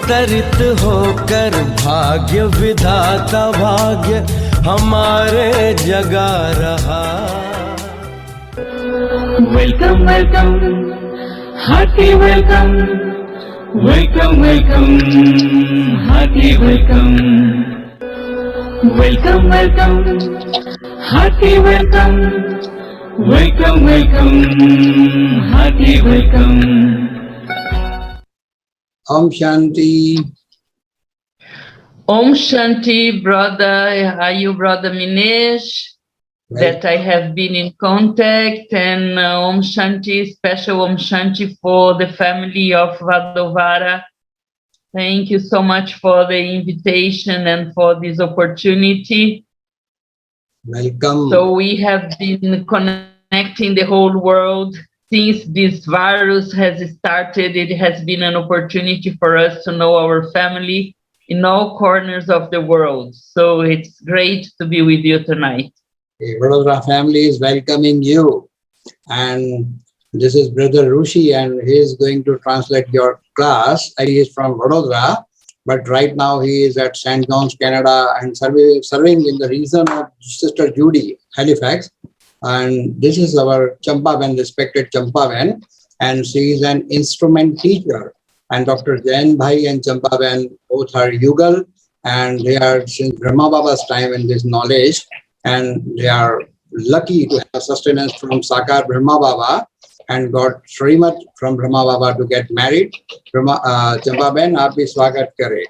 अवतरित होकर भाग्य विधाता भाग्य हमारे जगा रहा। Welcome welcome hearty welcome, welcome welcome hearty welcome, welcome welcome hearty welcome, welcome welcome hearty welcome. Om Shanti. Om Shanti, brother. Are you brother Minesh? That I have been in contact, and Om Shanti, special Om Shanti for the family of Vadovara. Thank you so much for the invitation and for this opportunity. Welcome. So we have been connecting the whole world. Since this virus has started, it has been an opportunity for us to know our family in all corners of the world. So it's great to be with you tonight. The Vadodara family is welcoming you. And this is Brother Rushi, and he is going to translate your class. He is from Vadodara, but right now he is at St. John's, Canada, and serving in the region of Sister Judy, Halifax. And this is our Champaben, respected Champaben, and she is an instrument teacher. And Dr. Jain Bhai and Champaben both are Yugal, and they are since Brahma Baba's time in this knowledge, and they are lucky to have sustenance from Sakar Brahma Baba and got Srimat from Brahma Baba to get married. Champaben, aap bhi swagat kare.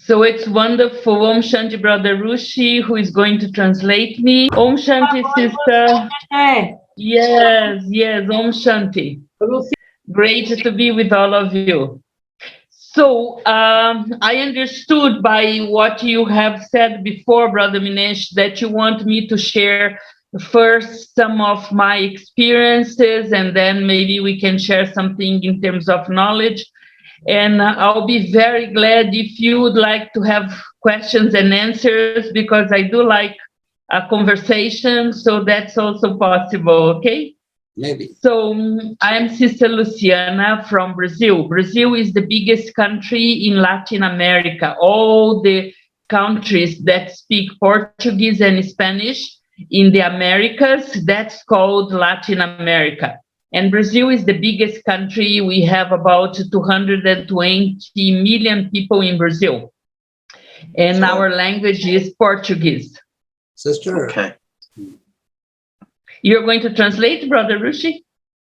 So it's wonderful. Om Shanti, Brother Rushi, who is going to translate me. Om Shanti, sister. Yes, Om Shanti. Great to be with all of you. So I understood by what you have said before, Brother Minesh, that you want me to share first some of my experiences, and then maybe we can share something in terms of knowledge. And I'll be very glad if you would like to have questions and answers, because I do like a conversation, so that's also possible, okay? Maybe. So I'm Sister Luciana from Brazil. Brazil is the biggest country in Latin America. All the countries that speak Portuguese and Spanish in the Americas, that's called Latin America. And Brazil is the biggest country. We have about 220 million people in Brazil. And our language is Portuguese. Sister. Okay. You're going to translate, Brother Rushi?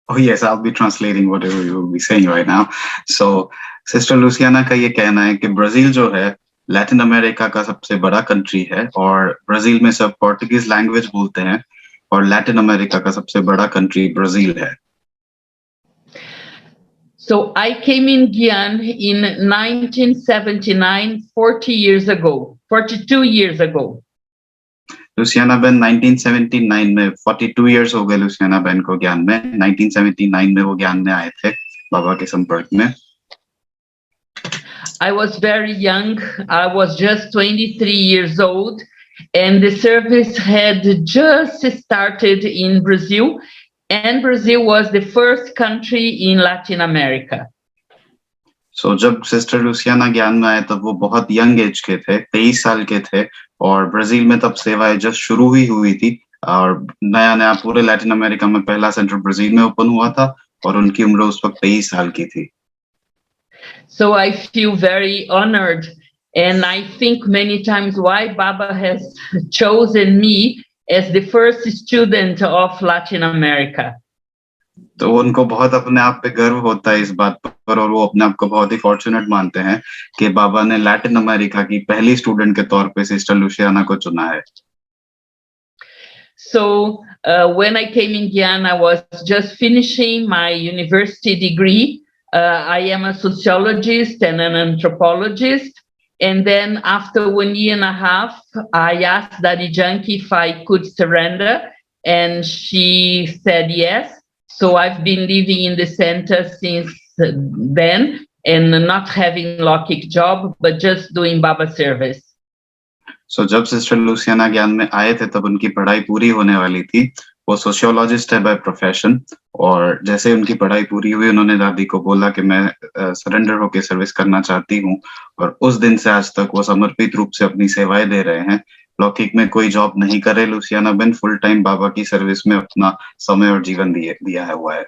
Oh yes, I'll be translating whatever you will be saying right now. So, Sister Luciana का ये कहना है कि Brazil जो है Latin America का सबसे बड़ा कंट्री है, और ब्राजील में सब पोर्टुगीज लैंग्वेज बोलते हैं, और लैटिन अमेरिका का सबसे बड़ा कंट्री ब्राजील है. So I came in Guyana in 1979, 40 years ago, 42 years ago. Luciana Ben 1979 में 42 years हो गए लुसियाना बेन को ज्ञान में. 1979 में वो ज्ञान में आए थे बाबा के संपर्क में. I was very young. I was just 23 years old, and the service had just started in Brazil, and Brazil was the first country in Latin America. So जब सिस्टर लुसियाना ज्ञान में आए तब वो बहुत यंग एज के थे, 23 साल के थे, और ब्राजील में तब सेवाएं जस्ट शुरू ही हुई थी, और नया नया पूरे लैटिन अमेरिका में पहला सेंटर ब्राजील में ओपन हुआ था, और उनकी उम्र उस वक्त 23 साल की थी. So I feel very honored, and I think many times why Baba has chosen me as the first student of Latin America. तो उनको बहुत अपने आप पे गर्व होता है इस बात पर, और वो अपने आप को बहुत ही फॉर्चुनेट मानते हैं कि बाबा ने लैटिन अमेरिका की पहली स्टूडेंट के तौर पे सिस्टर लुसियाना को चुना है. So when I came in Guyana, I was just finishing my university degree. I am a sociologist and an anthropologist. And then after 1 year and a half, I asked Daddy Janki if I could surrender, and she said yes. So I've been living in the center since then, and not having lawkick job, but just doing Baba service. So जब sister Louisiana ज्ञान में आए थे तब उनकी पढ़ाई पूरी होने वाली थी, वो सोशियोलॉजिस्ट है बाय प्रोफेशन, और जैसे उनकी पढ़ाई पूरी हुई उन्होंने दादी को बोला कि मैं सरेंडर होके सर्विस करना चाहती हूँ, और उस दिन से आज तक वो समर्पित रूप से अपनी सेवाएं दे रहे हैं। लौकिक में कोई जॉब नहीं करे लुसियाना बेन, फुल टाइम बाबा की सर्विस में अपना समय और जीवन दिया है हुआ है।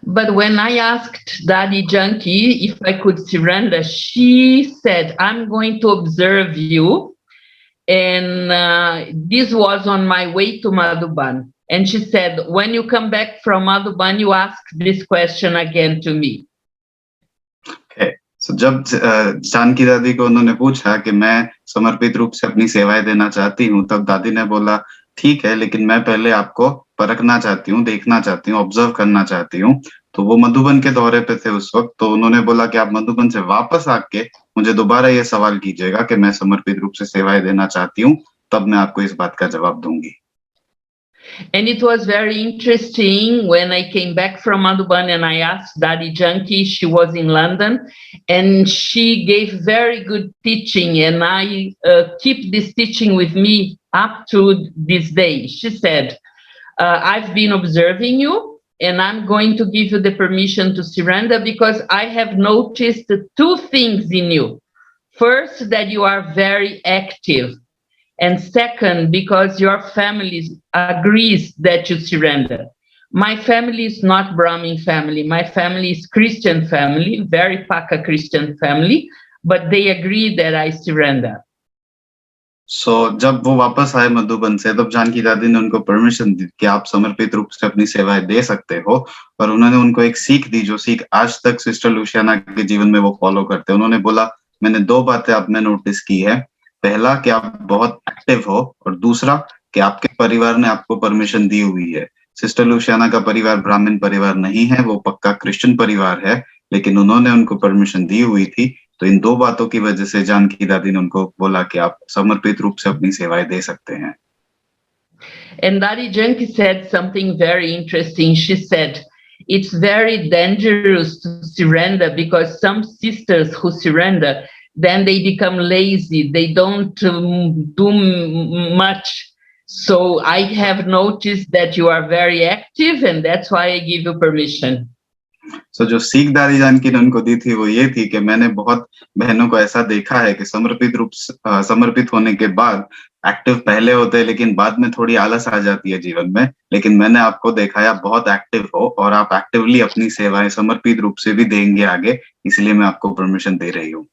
But when I asked Daddy Junkie if I could surrender, she said, I'm going to observe you. And this was on my way to Madhuban. And she said, when you come back from Madhuban, you ask this question again to me. Okay. So, जब जानकी दादी को उन्होंने पूछा कि मैं समर्पित रूप से अपनी सेवाएं देना चाहती हूँ, तब दादी ने बोला ठीक है, लेकिन मैं पहले आपको परखना चाहती हूँ, देखना चाहती हूँ, ऑब्जर्व करना चाहती हूँ। तो वो मधुबन के दौरे पे थे उस वक्त, तो उन्होंने बोला कि आप मधुबन से वापस आके मुझे दोबारा ये सवाल कीजिएगा कि मैं समर्पित रूप से सेवाएं देना चाहती हूँ, तब मैं आपको इस बात का जवाब दूंगी। And it was very interesting when I came back from Madhuban and I asked Daddy Junkie, she was in London, and she gave very good teaching, and I keep this teaching with me up to this day. She said, I've been observing you, and I'm going to give you the permission to surrender because I have noticed two things in you. First, that you are very active. And second, because your family agrees that you surrender. My family is not Brahmin family. My family is Christian family, very Paka Christian family, but they agree that I surrender. So, जब वो वापस आए मधुबन से, तब जानकी दादी ने उनको permission दी कि आप समर्पित रूप से अपनी सेवाएं दे सकते हो, और उन्होंने उनको एक सीख दी जो सीख आज तक सिस्टर लुसियाना के जीवन में वो फॉलो करते हैं। उन्होंने बोला, मैंने दो बातें आप में नोटिस की है, पहला कि आप बहुत एक्टिव हो, और दूसरा कि आपके परिवार ने आपको परमिशन दी हुई है। सिस्टर लुसियाना का परिवार ब्राह्मण परिवार नहीं है, वो पक्का क्रिश्चियन परिवार है, लेकिन उन्होंने उनको परमिशन दी हुई थी। तो इन दो बातों की वजह से जानकी दादी ने उनको बोला कि आप समर्पित रूप से अपनी सेवाएं दे सकते हैं। And Daddy Junkie said something very interesting. She said, it's very dangerous to surrender because some sisters who surrender, then they become lazy. They don't do much. So I have noticed that you are very active, and that's why I give you permission. So, जो सीख दादी जानकी ने उनको दी थी वो ये थी कि मैंने बहुत बहनों को ऐसा देखा है कि समर्पित होने के बाद एक्टिव पहले होते हैं, लेकिन बाद में थोड़ी आलस आ जाती है जीवन में। लेकिन मैंने आपको देखा है आप बहुत एक्टिव हो, और आप एक्टिवली अपनी सेवाएं समर्पित रूप से भी देंगे आगे, इसलिए मैं आपको परमिशन दे रही हूँ।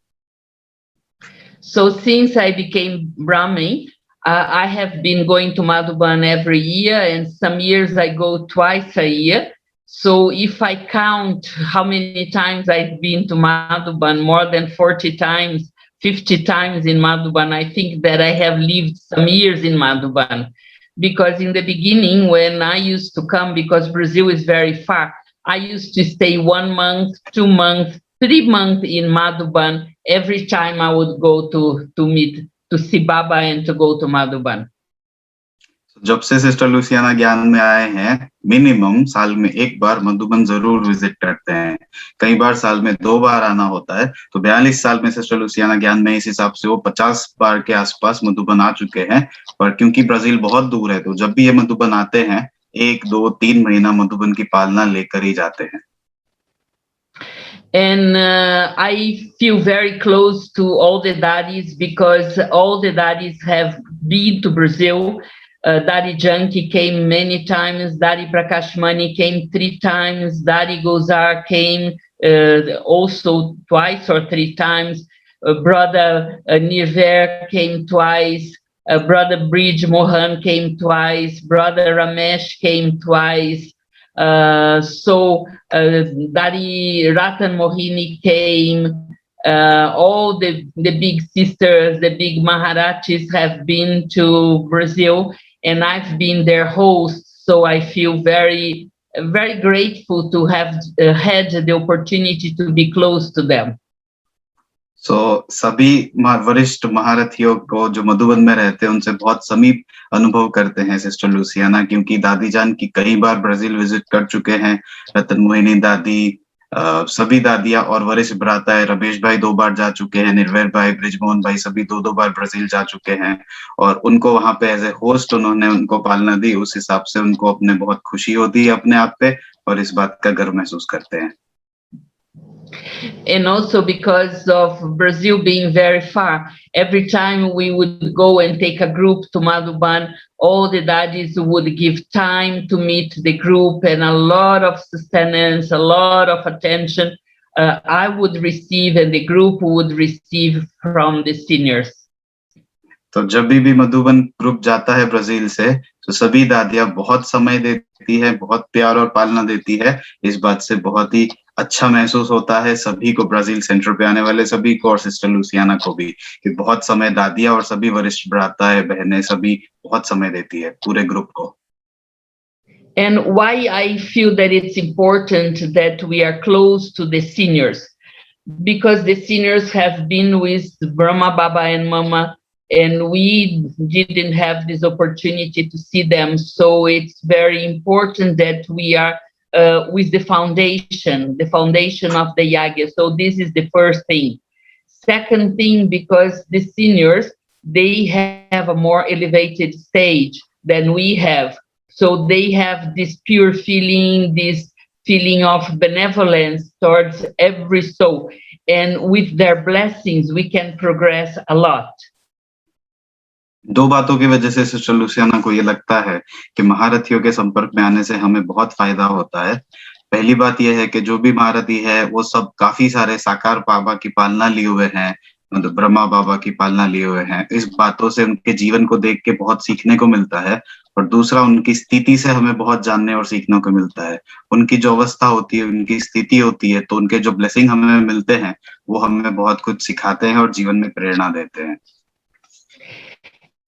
So since I became Brahmin, I have been going to Madhuban every year, and some years I go twice a year. So if I count how many times I've been to Madhuban, more than 40 times, 50 times in Madhuban, I think that I have lived some years in Madhuban. Because in the beginning, when I used to come, because Brazil is very far, I used to stay 1 month, 2 months, 3 months in Madhuban every time I would go to see Baba and to go to Madhuban. जब से sister Louisiana ज्ञान में आए हैं, minimum साल में एक बार मधुबन जरूर विजिट करते हैं। कई बार साल में 2 बार आना होता है। तो 42 साल में सिस्टर लुसियाना ज्ञान में इस हिसाब से वो 50 बार के आसपास मधुबन आ चुके हैं। पर क्योंकि ब्राजील बहुत दूर है, तो जब भी ये मधुबन आते हैं, 1, 2, 3 महीना मधुबन की पालना लेकर ही जाते हैं। And I feel very close to all the daddies because all the daddies have been to Brazil. Daddy Junkie came many times. Daddy Prakashmani came 3 times. Daddy Gozar came also twice or 3 times. Brother Nirver came twice. Brother Bridge Mohan came twice. Brother Ramesh came twice. Daddy Ratan Mohini came. All the big sisters, the big Maharajis have been to Brazil, and I've been their host. So I feel very, very grateful to have had the opportunity to be close to them. So सभी वरिष्ठ महारथियों को जो मधुबन में रहते हैं उनसे बहुत समीप अनुभव करते हैं सिस्टर लुसियाना, क्योंकि दादी जान की कई बार ब्राजील विजिट कर चुके हैं। रतन मोहिनी दादी, सभी दादियां और वरिष्ठ भ्राता रमेश भाई 2 बार जा चुके हैं, निर्भय भाई, ब्रिजमोहन भाई सभी 2-2 बार ब्राजील जा चुके हैं और उनको वहां पे एज ए होस्ट उन्होंने उनको पालना दी। उस हिसाब से उनको अपने बहुत खुशी होती है अपने आप पे और इस बात का गर्व महसूस करते हैं। And also because of Brazil being very far, every time we would go and take a group to Madhuban, all the daddies would give time to meet the group and a lot of sustenance, a lot of attention I would receive and the group would receive from the seniors. तो जब भी Madhuban group जाता है Brazil से तो सभी दादियां बहुत समय देती है, बहुत प्यार और पालना देती है। इस बात से बहुत ही अच्छा महसूस होता है सभी को, ब्राजील सेंटर पे आने वाले सभी को और सिस्टर लुसियाना को भी, कि बहुत समय दादियां और सभी वरिष्ठ भ्राता बहनें सभी बहुत समय देती है पूरे ग्रुप को। And why I feel that it's important that we are close to the seniors, because the seniors have been with Brahma Baba and Mama and we didn't have this opportunity to see them. So it's very important that we are with the foundation of the Yagya. So this is the first thing. Second thing, because the seniors, they have a more elevated stage than we have. So they have this pure feeling, this feeling of benevolence towards every soul. And with their blessings, we can progress a lot. दो बातों की वजह से sister Luciana को ये लगता है कि महारथियों के संपर्क में आने से हमें बहुत फायदा होता है। पहली बात यह है कि जो भी महारथी है वो सब काफी सारे साकार बाबा की पालना लिए हुए हैं, मतलब ब्रह्मा बाबा की पालना लिए हुए हैं। इस बातों से उनके जीवन को देख के बहुत सीखने को मिलता है और दूसरा उनकी स्थिति से हमें बहुत जानने और सीखने को मिलता है। उनकी जो अवस्था होती है, उनकी स्थिति होती है, तो उनके जो ब्लेसिंग हमें मिलते हैं वो हमें बहुत कुछ सिखाते हैं और जीवन में प्रेरणा देते हैं।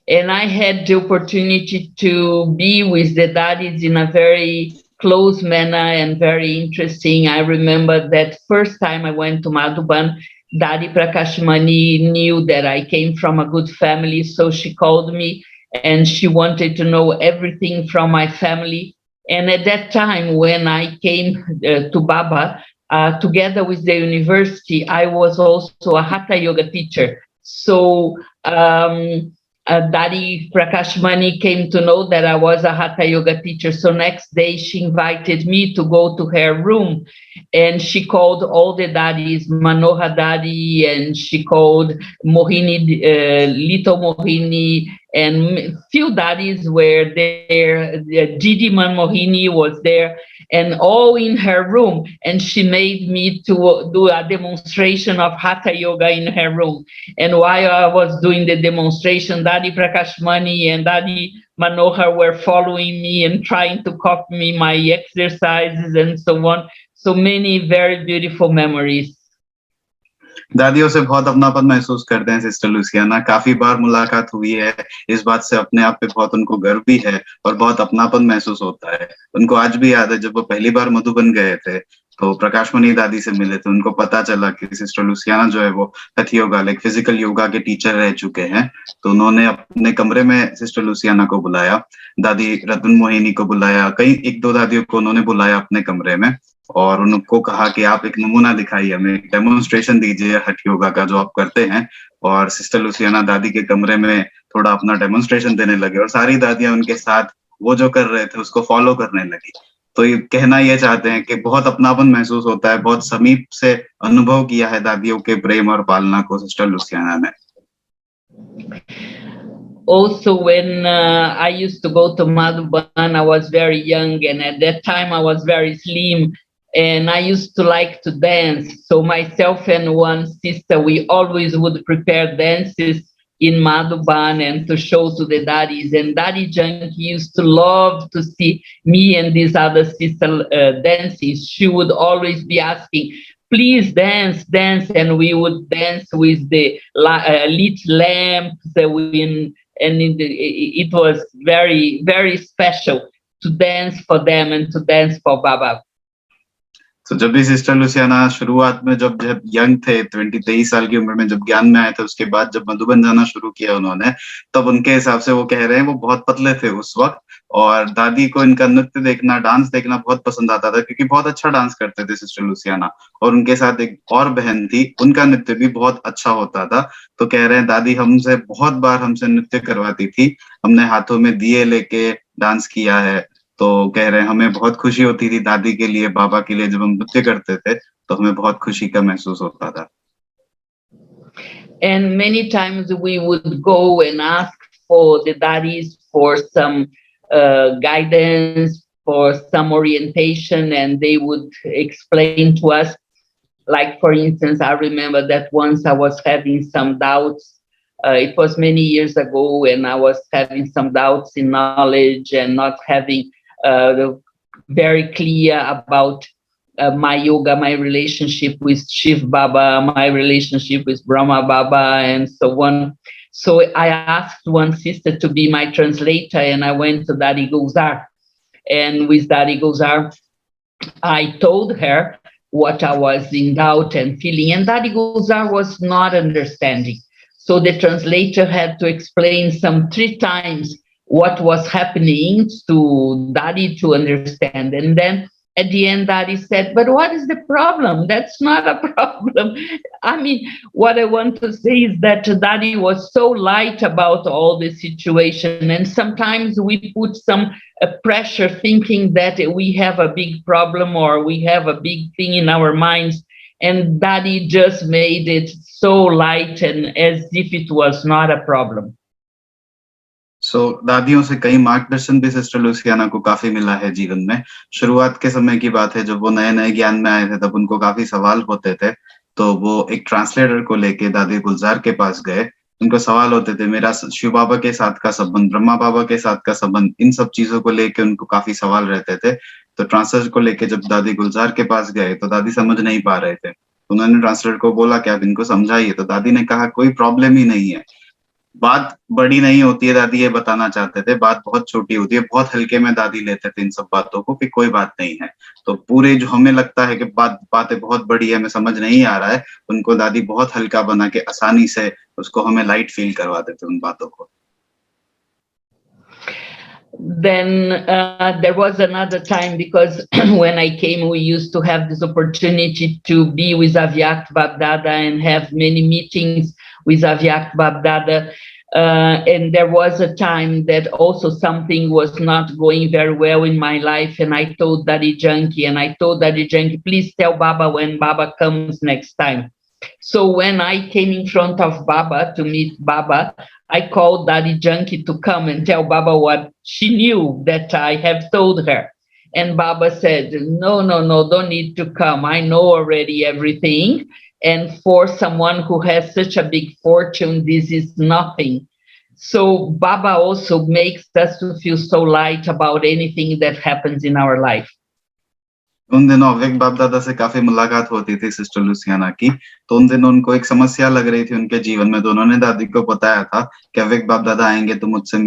And I had the opportunity to be with the daddies in a very close manner and very interesting. I remember that first time I went to Madhuban, Daddy Prakashmani knew that I came from a good family, so she called me and she wanted to know everything from my family. And at that time, when I came to Baba, together with the university, I was also a Hatha Yoga teacher. So Daddy Prakashmani came to know that I was a Hatha Yoga teacher. So next day she invited me to go to her room and she called all the daddies, Manoha Daddy, and she called Mohini, Little Mohini, and few daddies were there. Didi Man Mohini was there, and all in her room. And she made me to do a demonstration of Hatha Yoga in her room. And while I was doing the demonstration, Daddy Prakashmani and Daddy Manohar were following me and trying to copy me my exercises and so on. So many very beautiful memories. दादियों से बहुत अपनापन महसूस करते हैं sister Louisiana. काफी बार मुलाकात हुई है, इस बात से अपने आप पे बहुत उनको गर्व भी है और बहुत अपनापन महसूस होता है। उनको आज भी याद है जब वो पहली बार मधुबन गए थे तो प्रकाशमणि दादी से मिले थे, उनको पता चला कि सिस्टर लुसियाना जो है वो हठ योगा लाइक फिजिकल योगा के टीचर रह चुके हैं। तो उन्होंने अपने कमरे में सिस्टर लुसियाना को बुलाया, दादी रतन मोहिनी को बुलाया, कई 1-2 दादियों को उन्होंने बुलाया अपने कमरे में और उनको कहा कि आप एक नमूना दिखाइए, हमें एक डेमोन्स्ट्रेशन दीजिए हठ योगा का जो आप करते हैं। और सिस्टर लुसियाना दादी के कमरे में थोड़ा अपना डेमोन्स्ट्रेशन देने लगे और सारी दादियां उनके साथ वो जो कर रहे थे उसको फॉलो करने लगी। तो ये कहना ये चाहते हैं कि बहुत अपनापन महसूस होता है, बहुत समीप से अनुभव किया है दादियों के प्रेम और पालना को सिस्टर लुसियाना ने। Also, when I used to go to Madhuban, I was very young, and at that time I was very slim, and I used to like to dance. So myself and one sister, we always would prepare dances in Madhuban and to show to the daddies. And Daddy Junkie used to love to see me and this other sister dancing. She would always be asking, please dance, dance, and we would dance with the lit lamps. It was very, very special to dance for them and to dance for Baba. तो जब भी sister Louisiana शुरुआत में जब young थे 23 साल की उम्र में जब ज्ञान में आए थे, उसके बाद जब मधुबन जाना शुरू किया उन्होंने, तब उनके हिसाब से वो कह रहे हैं वो बहुत पतले थे उस वक्त, और दादी को इनका नृत्य देखना, डांस देखना बहुत पसंद आता था, क्योंकि बहुत अच्छा डांस करते थे सिस्टर लुसियाना। और उनके साथ एक और बहन थी, उनका नृत्य भी बहुत अच्छा होता था। तो कह रहे हैं दादी हमसे बहुत बार हमसे नृत्य करवाती थी, हमने हाथों में दिए लेके डांस किया है। तो कह रहे हैं हमें बहुत खुशी होती थी दादी के लिए, बाबा के लिए, जब हम नृत्य करते थे तो हमें बहुत खुशी का महसूस होता था। And many times we would go and ask for the daddies for some guidance, for some orientation, and they would explain to us. Like, for instance, I remember that once I was having some doubts. It was many years ago, and I was having some doubts in knowledge and not having very clear about my yoga, my relationship with Shiv Baba, my relationship with Brahma Baba, and so on. So I asked one sister to be my translator, and I went to Daddy Gulzar. And with Daddy Gulzar, I told her what I was in doubt and feeling, and Daddy Gulzar was not understanding. So the translator had to explain some 3 times what was happening to Daddy to understand. And then at the end, Daddy said, "But what is the problem? That's not a problem." I mean, what I want to say is that Daddy was so light about all the situation. And sometimes we put some pressure thinking that we have a big problem or we have a big thing in our minds. And Daddy just made it so light and as if it was not a problem. दादियों से कई मार्गदर्शन भी sister Luciana को काफी मिला है जीवन में। शुरुआत के समय की बात है, जब वो नए नए ज्ञान में आए थे तब उनको काफी सवाल होते थे। तो वो एक ट्रांसलेटर को लेके दादी गुलजार के पास गए। उनको सवाल होते थे, मेरा शिव बाबा के साथ का संबंध, ब्रह्मा बाबा के साथ का संबंध, इन सब चीजों को लेके उनको काफी सवाल रहते थे। तो ट्रांसलेटर को लेके जब दादी गुलजार के पास गए तो दादी समझ नहीं पा रहे थे। उन्होंने ट्रांसलेटर को बोला कि आप इनको समझाइए। तो दादी ने कहा कोई प्रॉब्लम ही नहीं है, बात बड़ी नहीं होती है, दादी ये बताना चाहते थे, बात बहुत छोटी होती है। बहुत हल्के में दादी लेते थे इन सब बातों को कि कोई बात नहीं है। तो पूरे जो हमें लगता है कि बातें बहुत बड़ी है, हमें समझ नहीं आ रहा है, उनको दादी बहुत हल्का बना के आसानी से उसको हमें लाइट फील करवाते थे उन बातों को। Then there was another time, because when I came, we used to have this opportunity to be with Avyakt Babdada and have many meetings with Avyakt Babdada. And there was a time that also something was not going very well in my life. And I told Daddy Janki, please tell Baba when Baba comes next time. So when I came in front of Baba to meet Baba, I called Daddy Janki to come and tell Baba what she knew that I have told her. And Baba said, no, don't need to come. I know already everything. And for someone who has such a big fortune, this is nothing. So Baba also makes us to feel so light about anything that happens in our life. उन दिनों अव्यक्त बाप दादा से काफी मुलाकात होती थी सिस्टर लुसियाना की। तो उन दिनों उनको एक समस्या लग रही थी उनके जीवन में। तो उन्होंने दादी को बताया था कि अव्यक्त बाप दादा आएंगे तो मुझे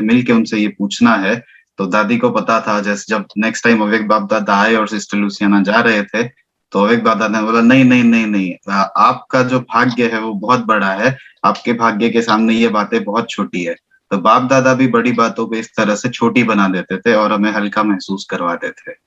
मिल के उनसे ये पूछना है। तो दादी को पता था, जैसे जब नेक्स्ट टाइम अव्यक्त बाप दादा आए और सिस्टर लुसियाना जा रहे थे तो अव्यक्त बाप दादा ने बोला नहीं नहीं नहीं नहीं, आपका जो भाग्य है वो बहुत बड़ा है, आपके भाग्य के सामने ये बातें बहुत छोटी है। तो बाप दादा भी बड़ी बातों को इस तरह से छोटी बना देते थे और हमें हल्का महसूस करवाते थे।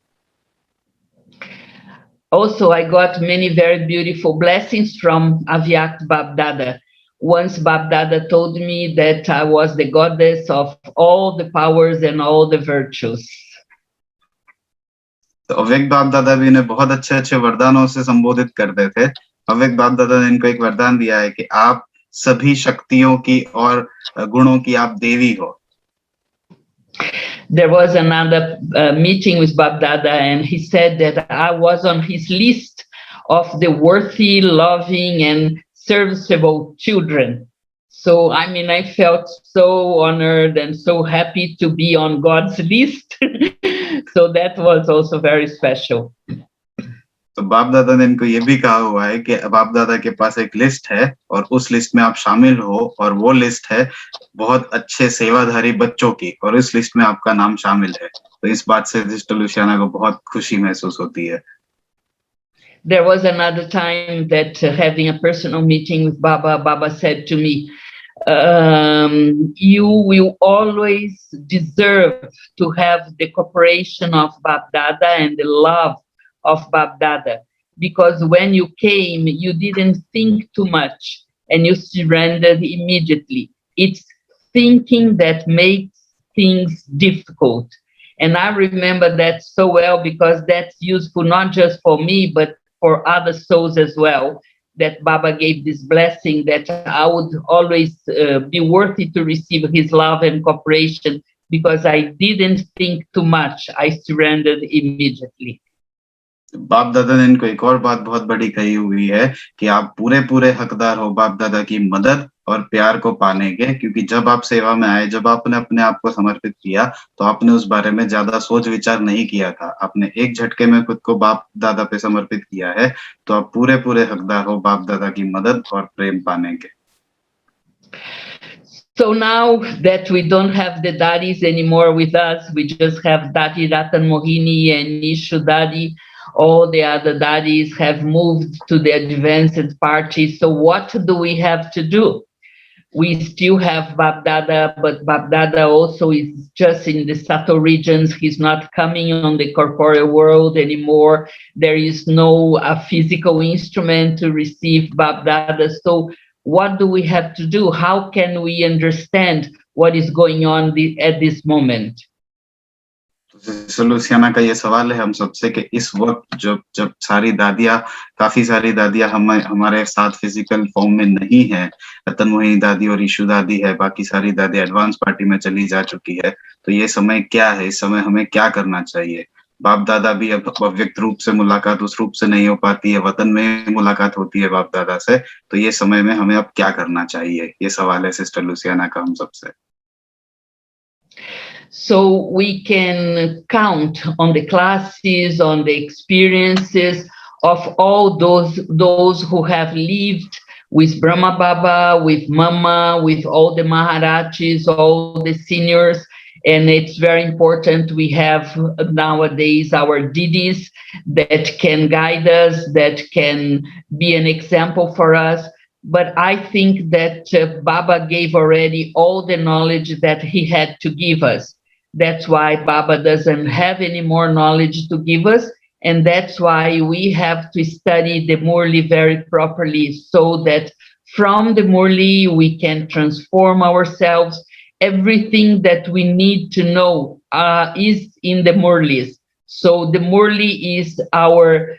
Also, I got many very beautiful blessings from Avyakt Babdada. Once Babdada told me that I was the goddess of all the powers and all the virtues. तो अव्यक्त बाप दादा भी इन्हें बहुत अच्छे अच्छे वरदानों से संबोधित करते थे। अव्यक्त बाप दादा ने इनको एक वरदान दिया है कि आप सभी शक्तियों की और गुणों की आप देवी हो। There was another meeting with Bab Dada, and he said that I was on his list of the worthy, loving, and serviceable children. So, I mean, I felt so honored and so happy to be on God's list. So that was also very special. तो बाप दादा ने इनको ये भी कहा हुआ है कि बाप दादा के पास एक लिस्ट है और उस लिस्ट में आप शामिल हो, और वो लिस्ट है बहुत अच्छे सेवाधारी बच्चों की, और इस लिस्ट में आपका नाम शामिल है। तो इस बात से सिस्टर लुसियाना को बहुत खुशी महसूस होती है। There was another time that having a personal meeting with Baba, Baba said to me, you will always deserve to have the cooperation of Bab Dada and the love of Bab Dada, because when you came, you didn't think too much and you surrendered immediately. It's thinking that makes things difficult. And I remember that so well because that's useful not just for me, but for other souls as well. That Baba gave this blessing that I would always be worthy to receive his love and cooperation because I didn't think too much. I surrendered immediately. बाप दादा ने इनको एक और बात बहुत बड़ी कही हुई है कि आप पूरे पूरे हकदार हो बाप दादा की मदद और प्यार को पाने के, क्योंकि जब आप सेवा में आए, जब आपने अपने आप को समर्पित किया, तो आपने उस बारे में ज्यादा सोच विचार नहीं किया था। आपने एक झटके में खुद को बाप दादा पे समर्पित किया है, तो आप पूरे पूरे हकदार हो बाप दादा की मदद और प्रेम पाने के। So now that we don't have the daddies anymore with us, we just have Daddy Ratan Mohini and Nishu Daddy. All the other daddies have moved to the advanced party. So what do we have to do? We still have Bab Dada, but Bab Dada also is just in the subtle regions. He's not coming on the corporeal world anymore. There is no physical instrument to receive Bab Dada. So what do we have to do? How can we understand what is going on at this moment? Luciana का ये सवाल है हम सबसे कि इस वक्त जब जब काफी सारी दादियां हमारे साथ फिजिकल फॉर्म में नहीं है, रतन मोहिनी दादी और ईशु दादी है, बाकी सारी दादी एडवांस पार्टी में चली जा चुकी है, तो ये समय क्या है? इस समय हमें क्या करना चाहिए? बाप दादा भी अब अव्यक्त रूप से मुलाकात उस रूप से नहीं हो पाती है, वतन में मुलाकात होती है बाप दादा से, तो ये समय में हमें अब क्या करना चाहिए? ये सवाल है सिस्टर लुसियाना का हम सबसे। So we can count on the classes, on the experiences of all those who have lived with Brahma Baba, with Mama, with all the Maharajis, all the seniors. And it's very important we have nowadays our Didis that can guide us, that can be an example for us. But I think that Baba gave already all the knowledge that he had to give us. That's why Baba doesn't have any more knowledge to give us. And that's why we have to study the Murli very properly so that from the Murli we can transform ourselves. Everything that we need to know is in the Murlis. So the Murli is our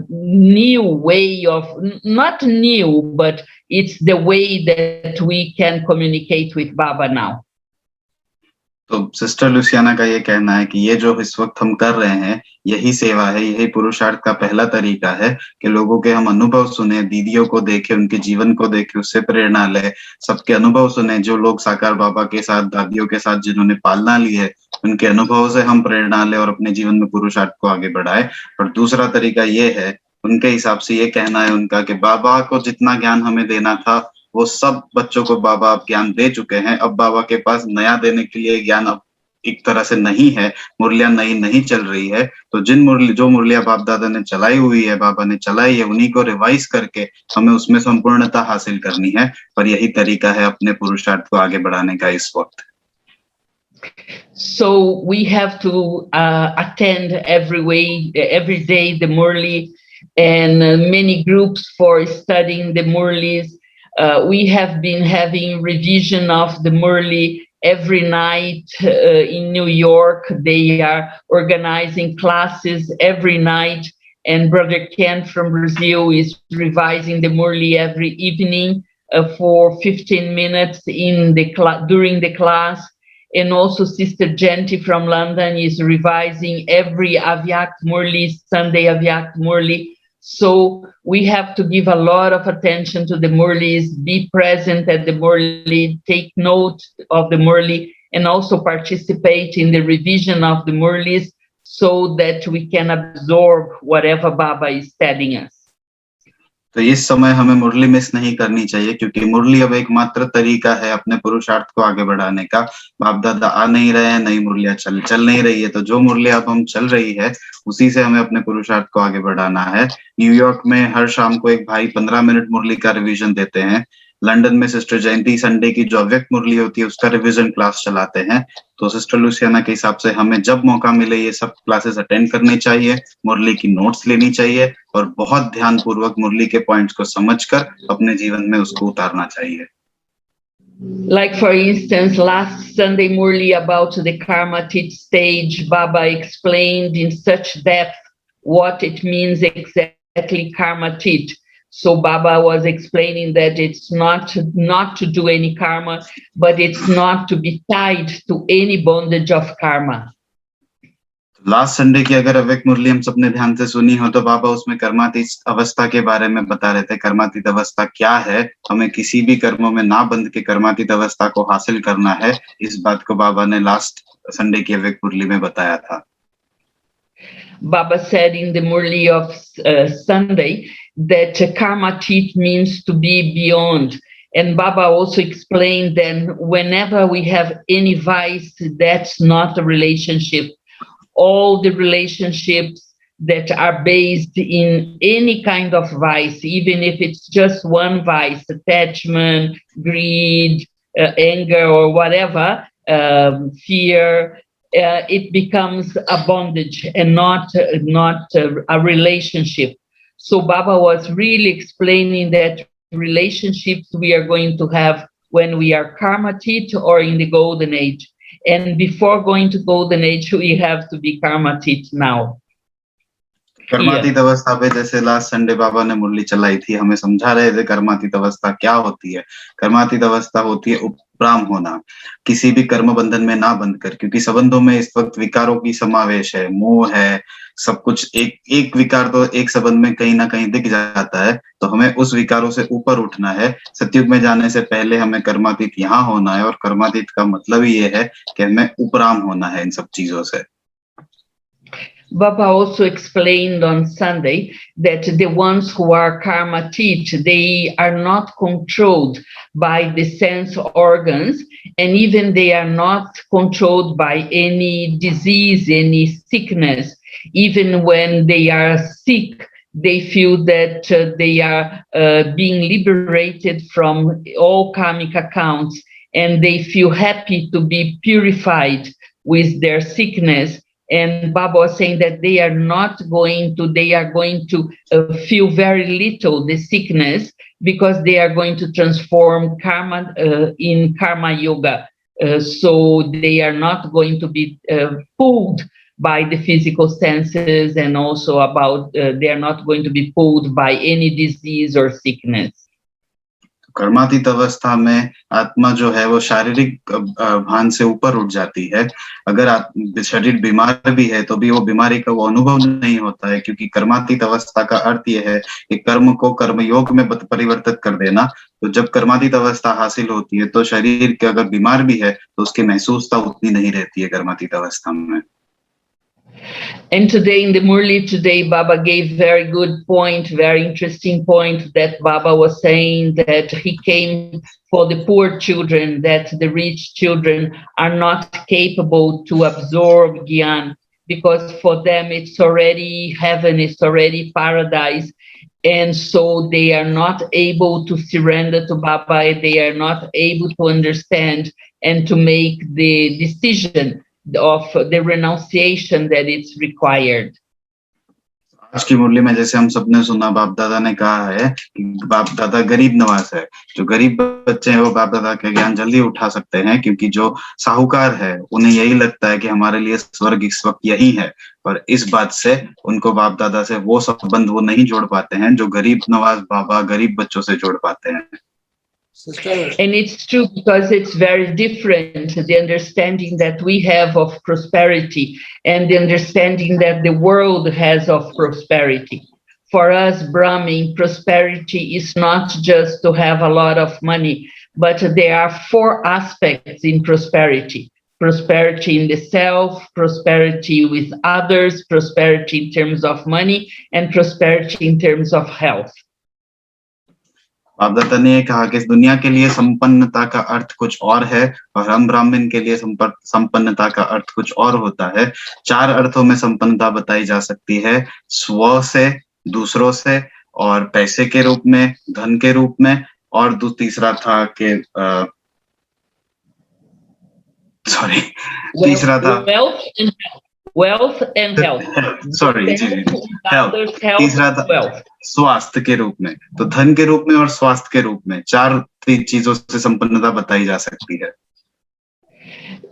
new way of, not new, but it's the way that we can communicate with Baba now. तो sister Louisiana का ये कहना है कि ये जो इस वक्त हम कर रहे हैं, यही सेवा है, यही पुरुषार्थ का पहला तरीका है कि लोगों के हम अनुभव सुने, दीदियों को देखें, उनके जीवन को देखें, उससे प्रेरणा ले, सबके अनुभव सुने, जो लोग साकार बाबा के साथ, दादियों के साथ जिन्होंने पालना ली है, उनके अनुभव से हम प्रेरणा ले और अपने जीवन में पुरुषार्थ को आगे बढ़ाए। और दूसरा तरीका ये है, उनके हिसाब से ये कहना है उनका कि बाबा को जितना ज्ञान हमें देना था वो सब बच्चों को बाबा अब ज्ञान दे चुके हैं, अब बाबा के पास नया देने के लिए ज्ञान अब एक तरह से नहीं है, मुरलियां नई नहीं चल रही है, तो जो मुरलियां बाप दादा ने चलाई हुई है, बाबा ने चलाई है, उन्हीं को रिवाइज करके हमें उसमें संपूर्णता हासिल करनी है, और यही तरीका है अपने पुरुषार्थ को आगे बढ़ाने का इस वक्त। So we have to attend every day the Murli and many groups for studying the Murlis. We have been having revision of the Murli every night in New York. They are organizing classes every night, and Brother Ken from Brazil is revising the Murli every evening for 15 minutes during the class. And also Sister Genti from London is revising every Avyakt Murli, Sunday Avyakt Murli. So we have to give a lot of attention to the Murlis, be present at the Murli, take note of the Murli, and also participate in the revision of the Murlis so that we can absorb whatever Baba is telling us. तो इस समय हमें मुरली miss नहीं करनी चाहिए, क्योंकि मुरली अब एकमात्र तरीका है अपने पुरुषार्थ को आगे बढ़ाने का। बाप दादा आ नहीं रहे हैं, नई मुरलियां चल नहीं रही है, तो जो मुरली अब हम चल रही है उसी से हमें अपने पुरुषार्थ को आगे बढ़ाना है। न्यूयॉर्क में हर शाम को एक भाई 15 मिनट मुरली का रिवीजन देते हैं। लंदन में सिस्टर जयंती संडे की जो अव्यक्त मुरली होती है उसका रिवीजन क्लास चलाते हैं। तो सिस्टर लुसियाना के हिसाब से हमें जब मौका मिले ये सब क्लासेस अटेंड करनी चाहिए, मुरली की नोट्स लेनी चाहिए और बहुत ध्यानपूर्वक मुरली के पॉइंट्स को समझकर अपने जीवन में उसको उतारना चाहिए। Like for instance, last Sunday Murli about the karma teach stage, Baba explained in such depth what it means exactly karma teach. So Baba was explaining that it's not to do any karma, but it's not to be tied to any bondage of karma. Last Sunday की अगर अव्यक्त मुरली हम सबने ध्यान से सुनी हो तो बाबा उसमें कर्मातीत अवस्था के बारे में बता रहे थे। कर्मातीत अवस्था क्या है, हमें किसी भी कर्मों में ना बंध के कर्मातीत अवस्था को हासिल करना है, इस बात को बाबा ने लास्ट संडे की अव्यक्त मुरली में बताया था। Baba said in the Murli of Sunday that karma teach means to be beyond. And Baba also explained that whenever we have any vice, that's not a relationship. All the relationships that are based in any kind of vice, even if it's just one vice, attachment, greed, anger, or whatever, fear, it becomes a bondage and not a relationship. So Baba was really explaining that relationships we are going to have when we are karmatit or in the golden age. And before going to golden age, we have to be karmatit now. कर्मातीत अवस्था पे जैसे last Sunday बाबा ने मुरली चलाई थी, हमें समझा रहे थे कर्मातीत अवस्था क्या होती है। कर्मातीत अवस्था होती है उपराम होना, किसी भी कर्म बंधन में ना बंधकर, क्योंकि संबंधों में इस वक्त विकारों की समावेश है, मोह है, सब कुछ एक विकार तो एक संबंध में कहीं ना कहीं दिख जाता है, तो हमें उस विकारों से ऊपर उठना है। सतयुग में जाने से पहले हमें कर्मातीत यहाँ होना है, और कर्मातीत का मतलब ही ये है कि हमें उपराम होना है इन सब चीजों से। Baba also explained on Sunday that the ones who are karma teach, they are not controlled by the sense organs, and even they are not controlled by any disease, any sickness. Even when they are sick, they feel that they are being liberated from all karmic accounts, and they feel happy to be purified with their sickness. And Baba was saying that they are going to feel very little the sickness, because they are going to transform karma in karma yoga. So they are not going to be pulled by the physical senses, and also they are not going to be pulled by any disease or sickness. कर्मातीत अवस्था में आत्मा जो है वो शारीरिक भान से ऊपर उठ जाती है। अगर शरीर बीमार भी है तो भी वो बीमारी का वो अनुभव नहीं होता है, क्योंकि कर्मातीत अवस्था का अर्थ ये है कि कर्म को कर्मयोग में परिवर्तित कर देना। तो जब कर्मातीत अवस्था हासिल होती है तो शरीर के अगर बीमार भी है तो उसकी महसूसता उतनी नहीं रहती है कर्मातीत अवस्था में। And today in the Murli today, Baba gave very good point, very interesting point, that Baba was saying that he came for the poor children, that the rich children are not capable to absorb Gyan, because for them it's already heaven, it's already paradise. And so they are not able to surrender to Baba, they are not able to understand and to make the decision of the renunciation that it's required. आज की मुरली में जैसे हम सबने सुना, बाप दादा ने कहा है कि बाप दादा गरीब नवाज है। जो गरीब बच्चे हैं वो बाप दादा के ज्ञान जल्दी उठा सकते हैं, क्योंकि जो साहूकार है उन्हें यही लगता है कि हमारे लिए स्वर्ग इस वक्त यही है, और इस बात से उनको बाप दादा से वो संबंध वो नहीं जोड़ पाते हैं जो गरीब नवाज बाबा गरीब बच्चों से जोड़ पाते हैं। And it's true, because it's very different, the understanding that we have of prosperity and the understanding that the world has of prosperity. For us, Brahmin, prosperity is not just to have a lot of money, but there are 4 aspects in prosperity. Prosperity in the self, prosperity with others, prosperity in terms of money, and prosperity in terms of health. बाप दादा ने ये कहा कि इस दुनिया के लिए संपन्नता का अर्थ कुछ और है और हम ब्राह्मण के लिए संपन्नता का अर्थ कुछ और होता है। 4 अर्थों में संपन्नता बताई जा सकती है, स्व से, दूसरों से और पैसे के रूप में, धन के रूप में, और तीसरा था कि सॉरी तीसरा था wealth and health. सॉरी जी जी हेल्थ, Others health, तीसरा था wealth. स्वास्थ्य के रूप में। तो धन के रूप में और स्वास्थ्य के रूप में 4 चीजों से संपन्नता बताई जा सकती है।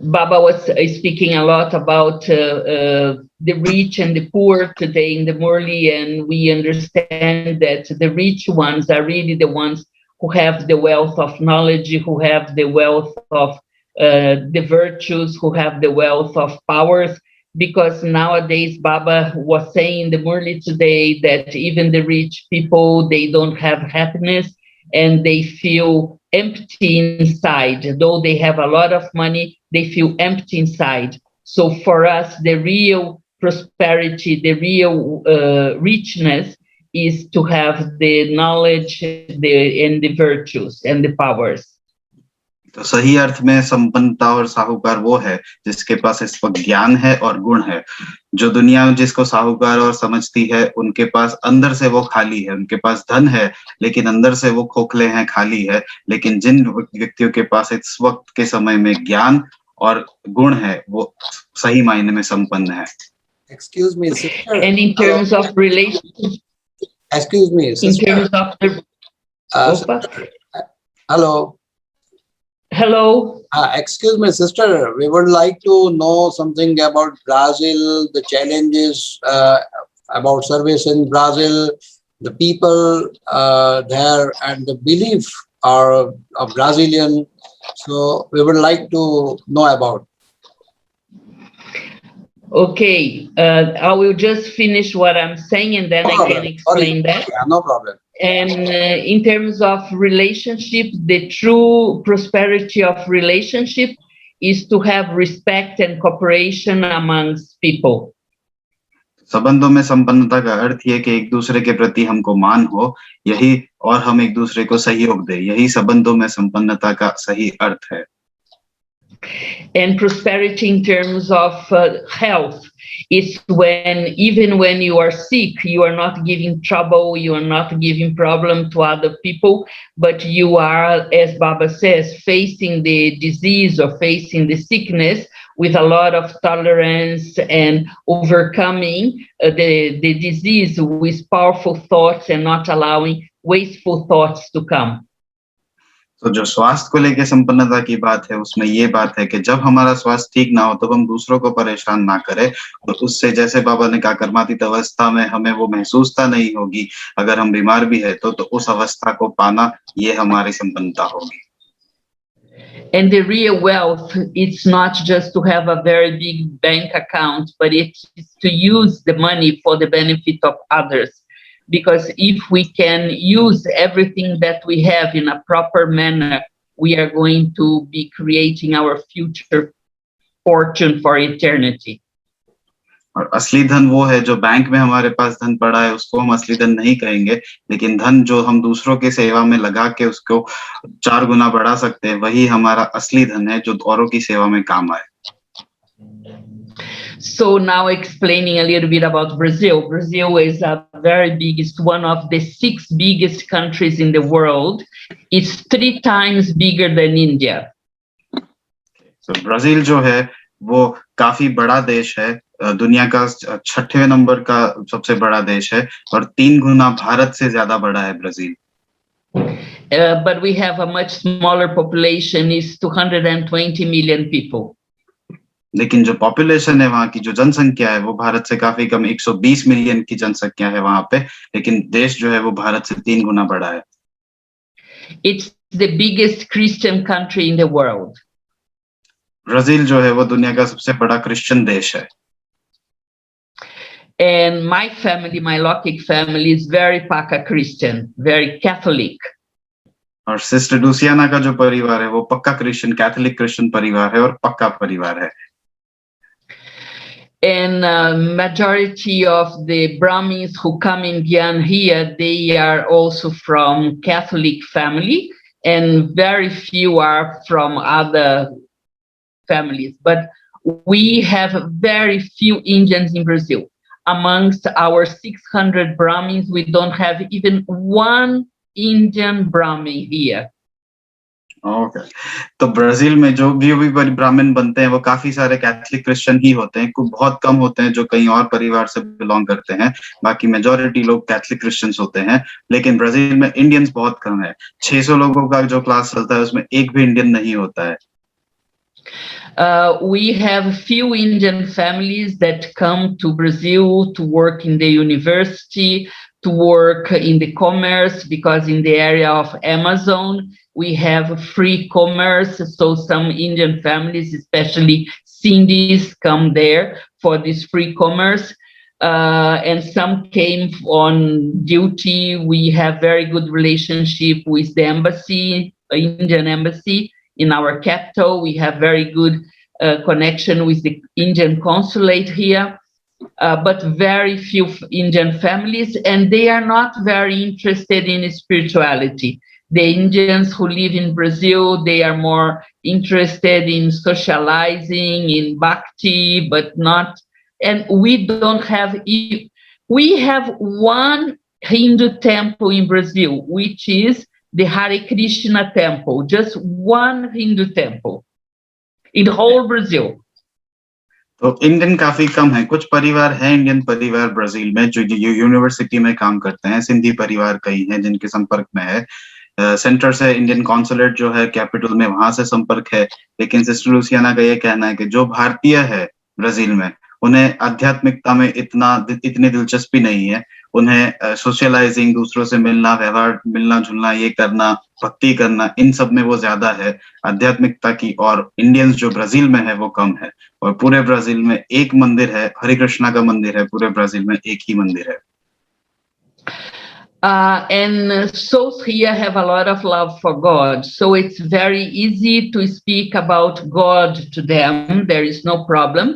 Baba was speaking a lot about the rich and the poor today in the Murli, and we understand that the rich ones are really the ones who have the wealth of knowledge, who have the wealth of the virtues, who have the wealth of powers. Because nowadays, Baba was saying in the Murli today that even the rich people, they don't have happiness and they feel empty inside. Though they have a lot of money, they feel empty inside. So for us, the real prosperity, the real richness is to have the knowledge and the virtues and the powers. तो सही अर्थ में संपन्नता और साहूकार वो है जिसके पास इस वक्त ज्ञान है और गुण है। जो दुनिया जिसको साहूकार और समझती है, उनके पास अंदर से वो खाली है। उनके पास धन है लेकिन अंदर से वो खोखले हैं, खाली है। लेकिन जिन व्यक्तियों के पास इस वक्त के समय में ज्ञान और गुण है, वो सही मायने में संपन्न है। Excuse me, sister. And in terms of relationship, Excuse me, in sister. terms of the Sister. Hello. Hello. Excuse me, sister. We would like to know something about Brazil, the challenges about service in Brazil, the people there, and the belief of Brazilian. So we would like to know about. Okay, I will just finish what I'm saying and then I can explain that. Yeah, no problem. And in terms of relationship, the true prosperity of relationship is to have respect and cooperation amongst people. संबंधों में संपन्नता का अर्थ ये कि एक दूसरे के प्रति हमको मान हो, यही, और हम एक दूसरे को सहयोग दें, यही संबंधों में संपन्नता का सही अर्थ है। And prosperity in terms of health is when, even when you are sick, you are not giving trouble, you are not giving problem to other people, but you are, as Baba says, facing the disease or facing the sickness with a lot of tolerance and overcoming the disease with powerful thoughts and not allowing wasteful thoughts to come. तो जो स्वास्थ्य को लेके संपन्नता की बात है, उसमें ये बात है कि जब हमारा स्वास्थ्य ठीक ना हो तब हम दूसरों को परेशान ना करें, और उससे, जैसे बाबा ने कहा, कर्मातीत अवस्था में हमें वो महसूसता नहीं होगी। अगर हम बीमार भी है तो उस अवस्था को पाना, ये हमारी संपन्नता होगी। And the real wealth, it's not just to have a very big bank account, but it's to use the money for the benefit of others. Because if we can use everything that we have in a proper manner, we are going to be creating our future fortune for eternity. और असली धन वो है जो bank में हमारे पास धन पड़ा है, उसको हम असली धन नहीं कहेंगे, लेकिन धन जो हम दूसरों के सेवा में लगा के उसको 4 गुना बढ़ा सकते हैं, वही हमारा असली धन है जो औरों की सेवा में काम आए। So now explaining a little bit about Brazil. Brazil is a very big, it's one of the 6 biggest countries in the world. It's 3 times bigger than India. So Brazil जो है वो काफी बड़ा देश है, दुनिया का 6ठे नंबर का सबसे बड़ा देश है और 3 गुना भारत से ज्यादा बड़ा है Brazil. But we have a much smaller population, is 220 million people. लेकिन जो पॉपुलेशन है, वहाँ की जो जनसंख्या है, वो भारत से काफी कम, 120 मिलियन की जनसंख्या है वहाँ पे, लेकिन देश जो है वो भारत से 3 गुना बड़ा है। It's the biggest Christian country in the world. Brazil जो है वो दुनिया का सबसे बड़ा क्रिश्चियन देश है। And my family, my Lokik family, is very Paka Christian, very Catholic. और सिस्टर लुसियाना का जो परिवार है वो पक्का क्रिश्चियन, कैथोलिक क्रिश्चियन परिवार है और पक्का परिवार है। And majority of the Brahmins who come in Gyan here, they are also from Catholic family, and very few are from other families. But we have very few Indians in Brazil. Amongst our 600 Brahmins, we don't have even one Indian Brahmin here. Okay. तो Brazil में जो भी ब्राह्मण बनते हैं वो काफी सारे कैथलिक क्रिश्चियन ही होते हैं, कुछ बहुत कम होते हैं जो कहीं और परिवार से बिलोंग करते हैं, बाकी मेजॉरिटी लोग कैथलिक क्रिश्चियंस होते हैं। लेकिन ब्राजील में इंडियंस बहुत कम है। 600 लोगों का जो क्लास चलता है उसमें एक भी इंडियन नहीं होता है। We have few Indian families that come to Brazil to work in the university, to work in the commerce, because in the area of Amazon, we have free commerce. So some Indian families, especially Sindhis, come there for this free commerce. And some came on duty. We have very good relationship with the embassy, Indian embassy in our capital. We have very good connection with the Indian consulate here, but very few Indian families, and they are not very interested in spirituality. The Indians who live in Brazil, they are more interested in socializing, in bhakti, but not, and we don't have, we have one Hindu temple in Brazil, which is the Hare Krishna temple, just one Hindu temple in whole Brazil. तो Indian काफी कम है। कुछ परिवार हैं Indian परिवार Brazil में जो university में काम करते हैं। सिंधी परिवार कई हैं जिनके संपर्क में है। सेंटर से इंडियन कॉन्सुलेट जो है कैपिटल में, वहां से संपर्क है। लेकिन सिस्टर लुसियाना का ये कहना है कि जो भारतीय है ब्राजील में, उन्हें आध्यात्मिकता में इतनी दिलचस्पी नहीं है। उन्हें सोशलाइजिंग, दूसरों से मिलना, व्यवहार, मिलना जुलना, ये करना, भक्ति करना, इन सब में वो ज्यादा है आध्यात्मिकता की। और इंडियंस जो ब्राजील में है वो कम है। और पूरे ब्राजील में एक मंदिर है, हरे कृष्णा का मंदिर है। पूरे ब्राजील में एक ही मंदिर है। And souls here have a lot of love for God, so it's very easy to speak about God to them. There is no problem.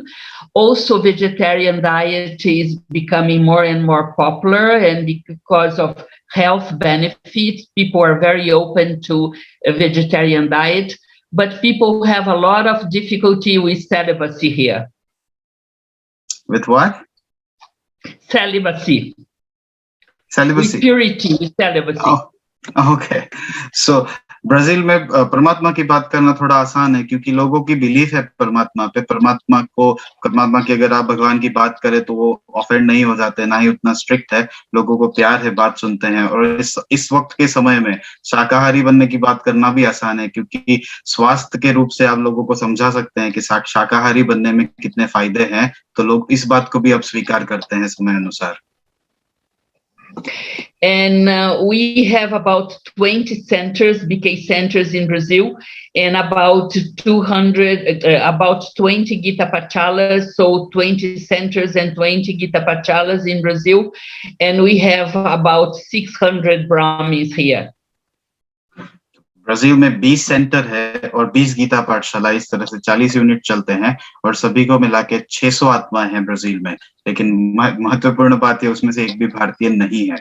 Also, vegetarian diet is becoming more and more popular, and because of health benefits, people are very open to a vegetarian diet. But people have a lot of difficulty with celibacy here. With what? Celibacy. Celibacy. With purity, with celibacy. Oh, okay. So Brazil में परमात्मा की बात करना थोड़ा आसान है क्योंकि लोगों की बिलीफ है परमात्मा पे। परमात्मा की अगर आप भगवान की बात करें तो वो ऑफेंड नहीं हो जाते, ना ही उतना स्ट्रिक्ट है। लोगों को प्यार है, बात सुनते हैं। और इस वक्त के समय में शाकाहारी बनने की बात करना भी आसान है क्योंकि स्वास्थ्य के रूप से आप लोगों को समझा सकते हैं कि शाकाहारी बनने में कितने फायदे हैं। तो लोग इस बात को भी अब स्वीकार करते हैं समय अनुसार। And we have about 20 centers, BK centers in Brazil, and about 200, about 20 Gita Pachalas, so 20 centers and 20 Gita Pachalas in Brazil, and we have about 600 Brahmins here. Brazil में 20 सेंटर है और 20 गीता पाठशाला, इस तरह से 40 यूनिट चलते हैं और सभी को मिला के 600 आत्माएं हैं ब्राजील में। लेकिन महत्वपूर्ण बात है उसमें से एक भी भारतीय नहीं है।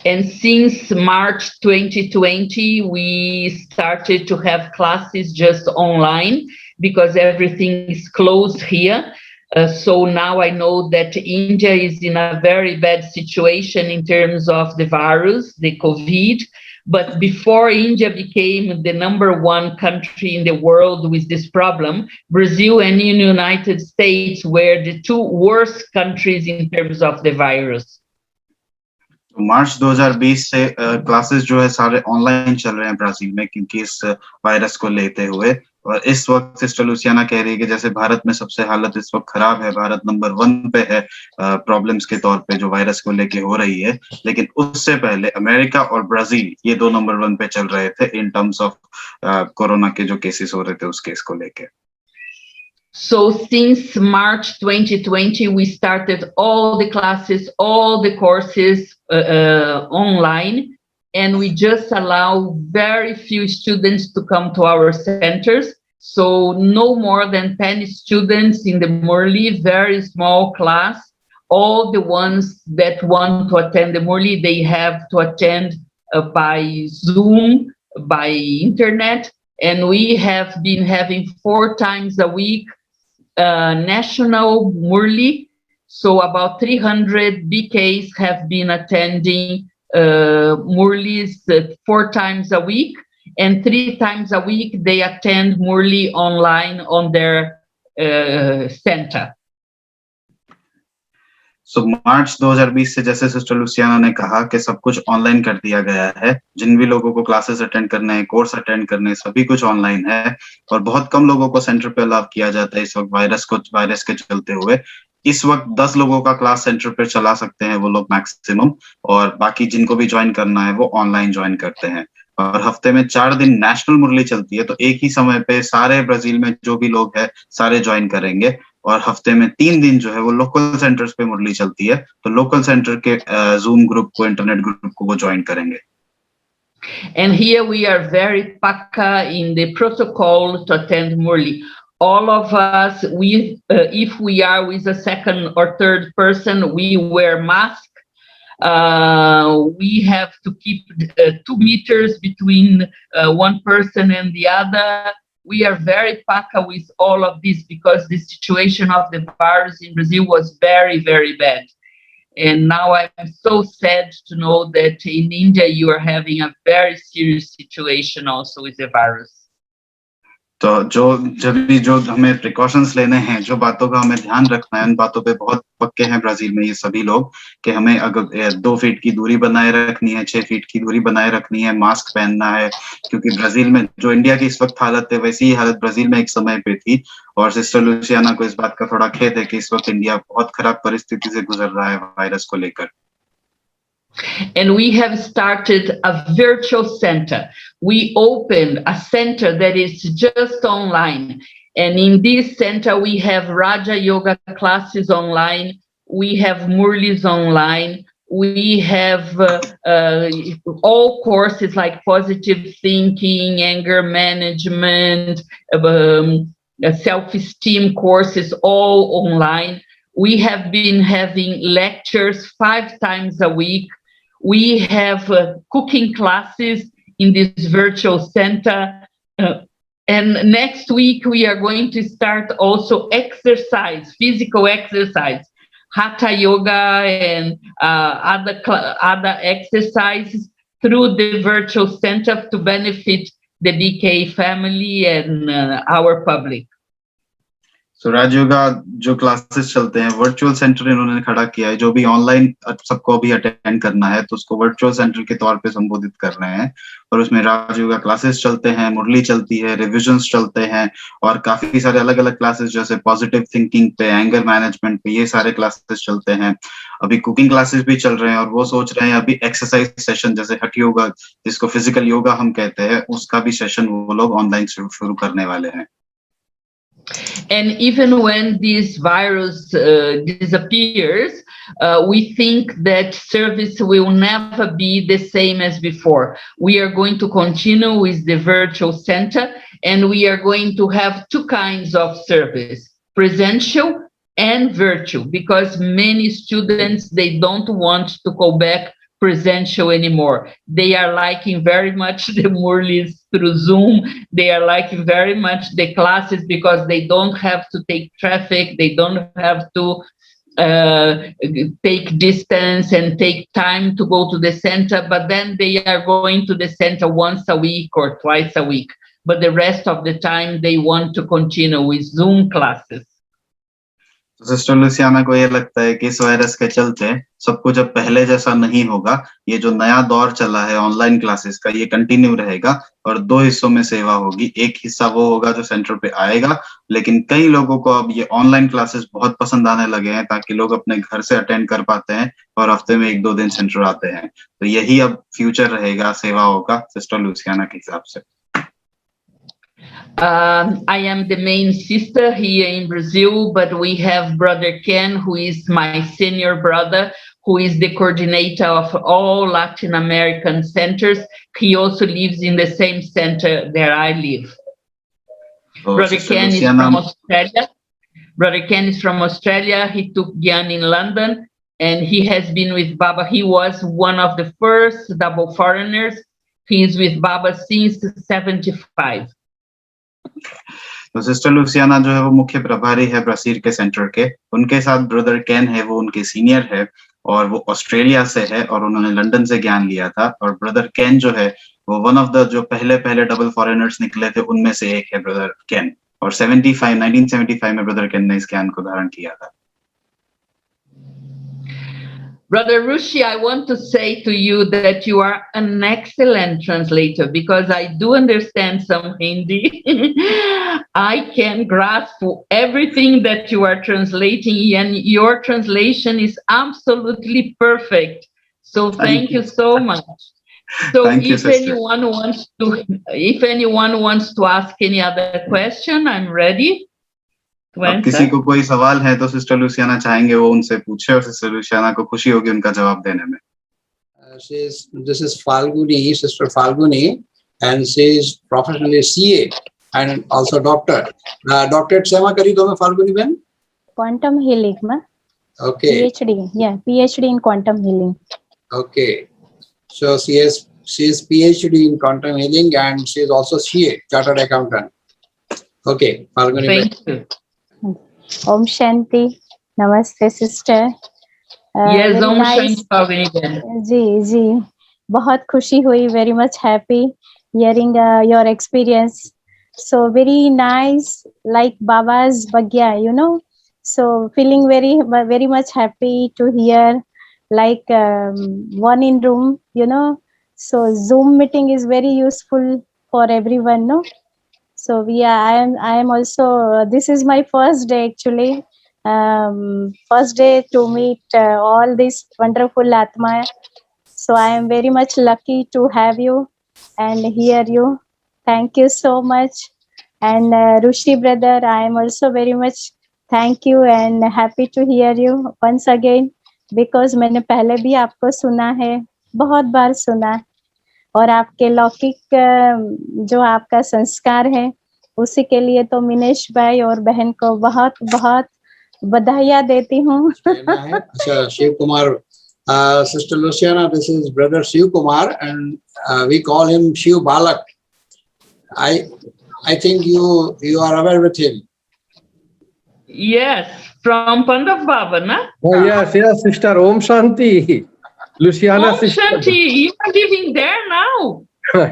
And since March 2020, we started to have classes just online because everything is closed here. So now I know that India is in a very bad situation in terms of the virus, the COVID. But before India became the #1 country in the world with this problem, Brazil and the United States were the two worst countries in terms of the virus. मार्च 2020 से classes जो है सारे online चल रहे हैं Brazil में क्योंकि इस वायरस को लेते हुए। और इस वक्त सिस्टर लुसियाना कह रही है कि जैसे भारत में सबसे हालत इस वक्त खराब है, भारत #1 पे है प्रॉब्लम्स के तौर पे जो वायरस को लेके हो रही है। लेकिन उससे पहले अमेरिका और ब्राजील ये दो #1 पे चल रहे थे इन टर्म्स ऑफ कोरोना के जो केसेस हो रहे थे उस केस को लेके। So since March 2020, we started all the classes, all the courses online, and we just allow very few students to come to our centers So no more than 10 students in the Murli, very small class. All the ones that want to attend the Murli, they have to attend by Zoom, by internet. And we have been having 4 times a week national Murli. So about 300 BKs have been attending Murlis 4 times a week, and 3 times a week they attend Murli online on their center. सो मार्च 2020 से जैसे sister Louisiana ने कहा कि सब कुछ online कर दिया गया है। जिन भी लोगों को क्लासेस अटेंड करने हैं, कोर्स अटेंड करने हैं, सभी कुछ ऑनलाइन है और बहुत कम लोगों को सेंटर पे अलाउ किया जाता है इस वक्त वायरस के चलते हुए। इस वक्त 10 लोगों का क्लास सेंटर पे चला सकते हैं वो लोग मैक्सिमम, और बाकी जिनको भी ज्वाइन करना है वो ऑनलाइन ज्वाइन करते हैं। और हफ्ते में 4 दिन नेशनल मुरली चलती है, तो एक ही समय पे सारे ब्राजील में जो भी लोग हैं सारे ज्वाइन करेंगे। और हफ्ते में 3 दिन जो है वो लोकल सेंटर्स पे मुरली चलती है, तो लोकल सेंटर के जूम ग्रुप को, इंटरनेट ग्रुप को वो ज्वाइन करेंगे। And here we are very paka in the protocol to attend Murli. All of us, if we are with a second or third person, we wear mask. We have to keep 2 meters between one person and the other. We are very paka with all of this because the situation of the virus in Brazil was very, very bad. And now I'm so sad to know that in India you are having a very serious situation also with the virus. तो जो हमें precautions लेने हैं, जो बातों का हमें ध्यान रखना है, उन बातों पे बहुत पक्के हैं ब्राजील में ये सभी लोग कि हमें अगर 2 फीट की दूरी बनाए रखनी है, 6 फीट की दूरी बनाए रखनी है, मास्क पहनना है, क्योंकि ब्राजील में जो इंडिया की इस वक्त हालत है वैसी ही हालत ब्राजील में एक समय पे थी। और सिस्टर लुसियाना को इस बात का थोड़ा खेद है कि इस वक्त इंडिया बहुत खराब परिस्थिति से गुजर रहा है वायरस को लेकर। And we have started a virtual center. We opened a center that is just online. And in this center, we have Raja Yoga classes online. We have Murlis online. We have all courses like positive thinking, anger management, self-esteem courses, all online. We have been having lectures 5 times a week. We have cooking classes in this virtual center. And next week, we are going to start also exercise, physical exercise, hatha yoga and other exercises through the virtual center to benefit the BK family and our public. सो राजयोगा जो classes चलते हैं, virtual centre इन्होंने खड़ा किया है। जो भी online सबको अभी अटेंड करना है तो उसको वर्चुअल सेंटर के तौर पे संबोधित कर रहे हैं, और उसमें राजयोगा क्लासेस चलते हैं, मुरली चलती है, रिविजन्स चलते हैं और काफी सारे अलग अलग क्लासेस जैसे पॉजिटिव थिंकिंग पे, एंगर मैनेजमेंट पे, ये सारे क्लासेस चलते हैं। अभी कुकिंग क्लासेस भी चल रहे हैं और वो सोच रहे हैं अभी एक्सरसाइज सेशन जैसे हठ योगा, जिसको फिजिकल योगा हम कहते हैं, उसका भी सेशन वो लोग ऑनलाइन शुरू करने वाले हैं। And even when this virus disappears, we think that service will never be the same as before. We are going to continue with the virtual center, and we are going to have 2 kinds of service, presential and virtual, because many students, they don't want to go back presential anymore. They are liking very much the Murlis through Zoom. They are liking very much the classes because they don't have to take traffic. They don't have to take distance and take time to go to the center, but then they are going to the center once a week or twice a week. But the rest of the time they want to continue with Zoom classes. Sister Luciana को ये लगता है कि इस virus के चलते सब कुछ अब पहले जैसा नहीं होगा। ये जो नया दौर चला है ऑनलाइन क्लासेस का, ये कंटिन्यू रहेगा और 2 हिस्सों में सेवा होगी। एक हिस्सा वो होगा जो सेंटर पे आएगा, लेकिन कई लोगों को अब ये ऑनलाइन क्लासेस बहुत पसंद आने लगे हैं ताकि लोग अपने घर से अटेंड कर पाते हैं और हफ्ते में 1-2 दिन सेंटर आते हैं। तो यही अब फ्यूचर रहेगा सेवाओं का सिस्टर लुसियाना के हिसाब से। I am the main sister here in Brazil, but we have Brother Ken, who is my senior brother, who is the coordinator of all Latin American centers. He also lives in the same center that I live. Brother Sister Ken is Luciana, from Australia. Brother Ken is from Australia. He took Gyan in London, and he has been with Baba. He was one of the first double foreigners. He is with Baba since 75. तो sister Louisiana जो है वो मुख्य प्रभारी है Brazil के centre के। उनके साथ ब्रदर केन है, वो उनके सीनियर है और वो ऑस्ट्रेलिया से है और उन्होंने लंदन से ज्ञान लिया था। और ब्रदर केन जो है वो वन ऑफ द जो पहले डबल फॉरेनर्स निकले थे उनमें से एक है ब्रदर केन। और 1975 में ब्रदर केन ने इस ज्ञान को धारण किया था। Brother Rushi, I want to say to you that you are an excellent translator because I do understand some Hindi. I can grasp everything that you are translating, and your translation is absolutely perfect. So thank you so much. So Thank you, if sister. anyone wants to ask any other question, I'm ready. अब किसी को कोई सवाल है तो sister Louisiana चाहेंगे वो उनसे पूछे और सिस्टर लुसियाना को खुशी होगी उनका जवाब देने में। This is Falguni, Sister Falguni, and she is professionally CA and also doctor. Doctorate सेवा करी तो मैं Falguni बहन? Quantum healing, ma. Okay. PhD in quantum healing. Okay. So she is PhD in quantum healing and she is also CA, chartered accountant. Okay, Falguni bहन. Thank you. Om Shanti. Namaste, sister. Yes, very Om nice. Shanti. जी बहुत खुशी हुई. Very much happy hearing your experience. So very nice, like Baba's Bagya, you know. So feeling very much happy to hear, like one in room, you know. So Zoom meeting is very useful for everyone, no. So I am also, this is my first day actually, first day to meet all this wonderful Atma. So I am very much lucky to have you and hear you. Thank you so much. And Rushi brother, I am also very much thank you and happy to hear you once again, because मैंने पहले भी आपको सुना है, बहुत बार सुना, और आपके लौकिक जो आपका संस्कार है उसी के लिए तो मिनेश भाई और बहन को बहुत बहुत बधाइयाँ देती हूँ। अच्छा, Shiv Kumar, Sister Luciana, this is brother Shiv Kumar and we call him Shiv Balak. I think you are aware with him. Yes, from Pandav Baba, na? Oh, yes, sister. Om Shanti. Luciana Om sister. Shanti, you are living there now.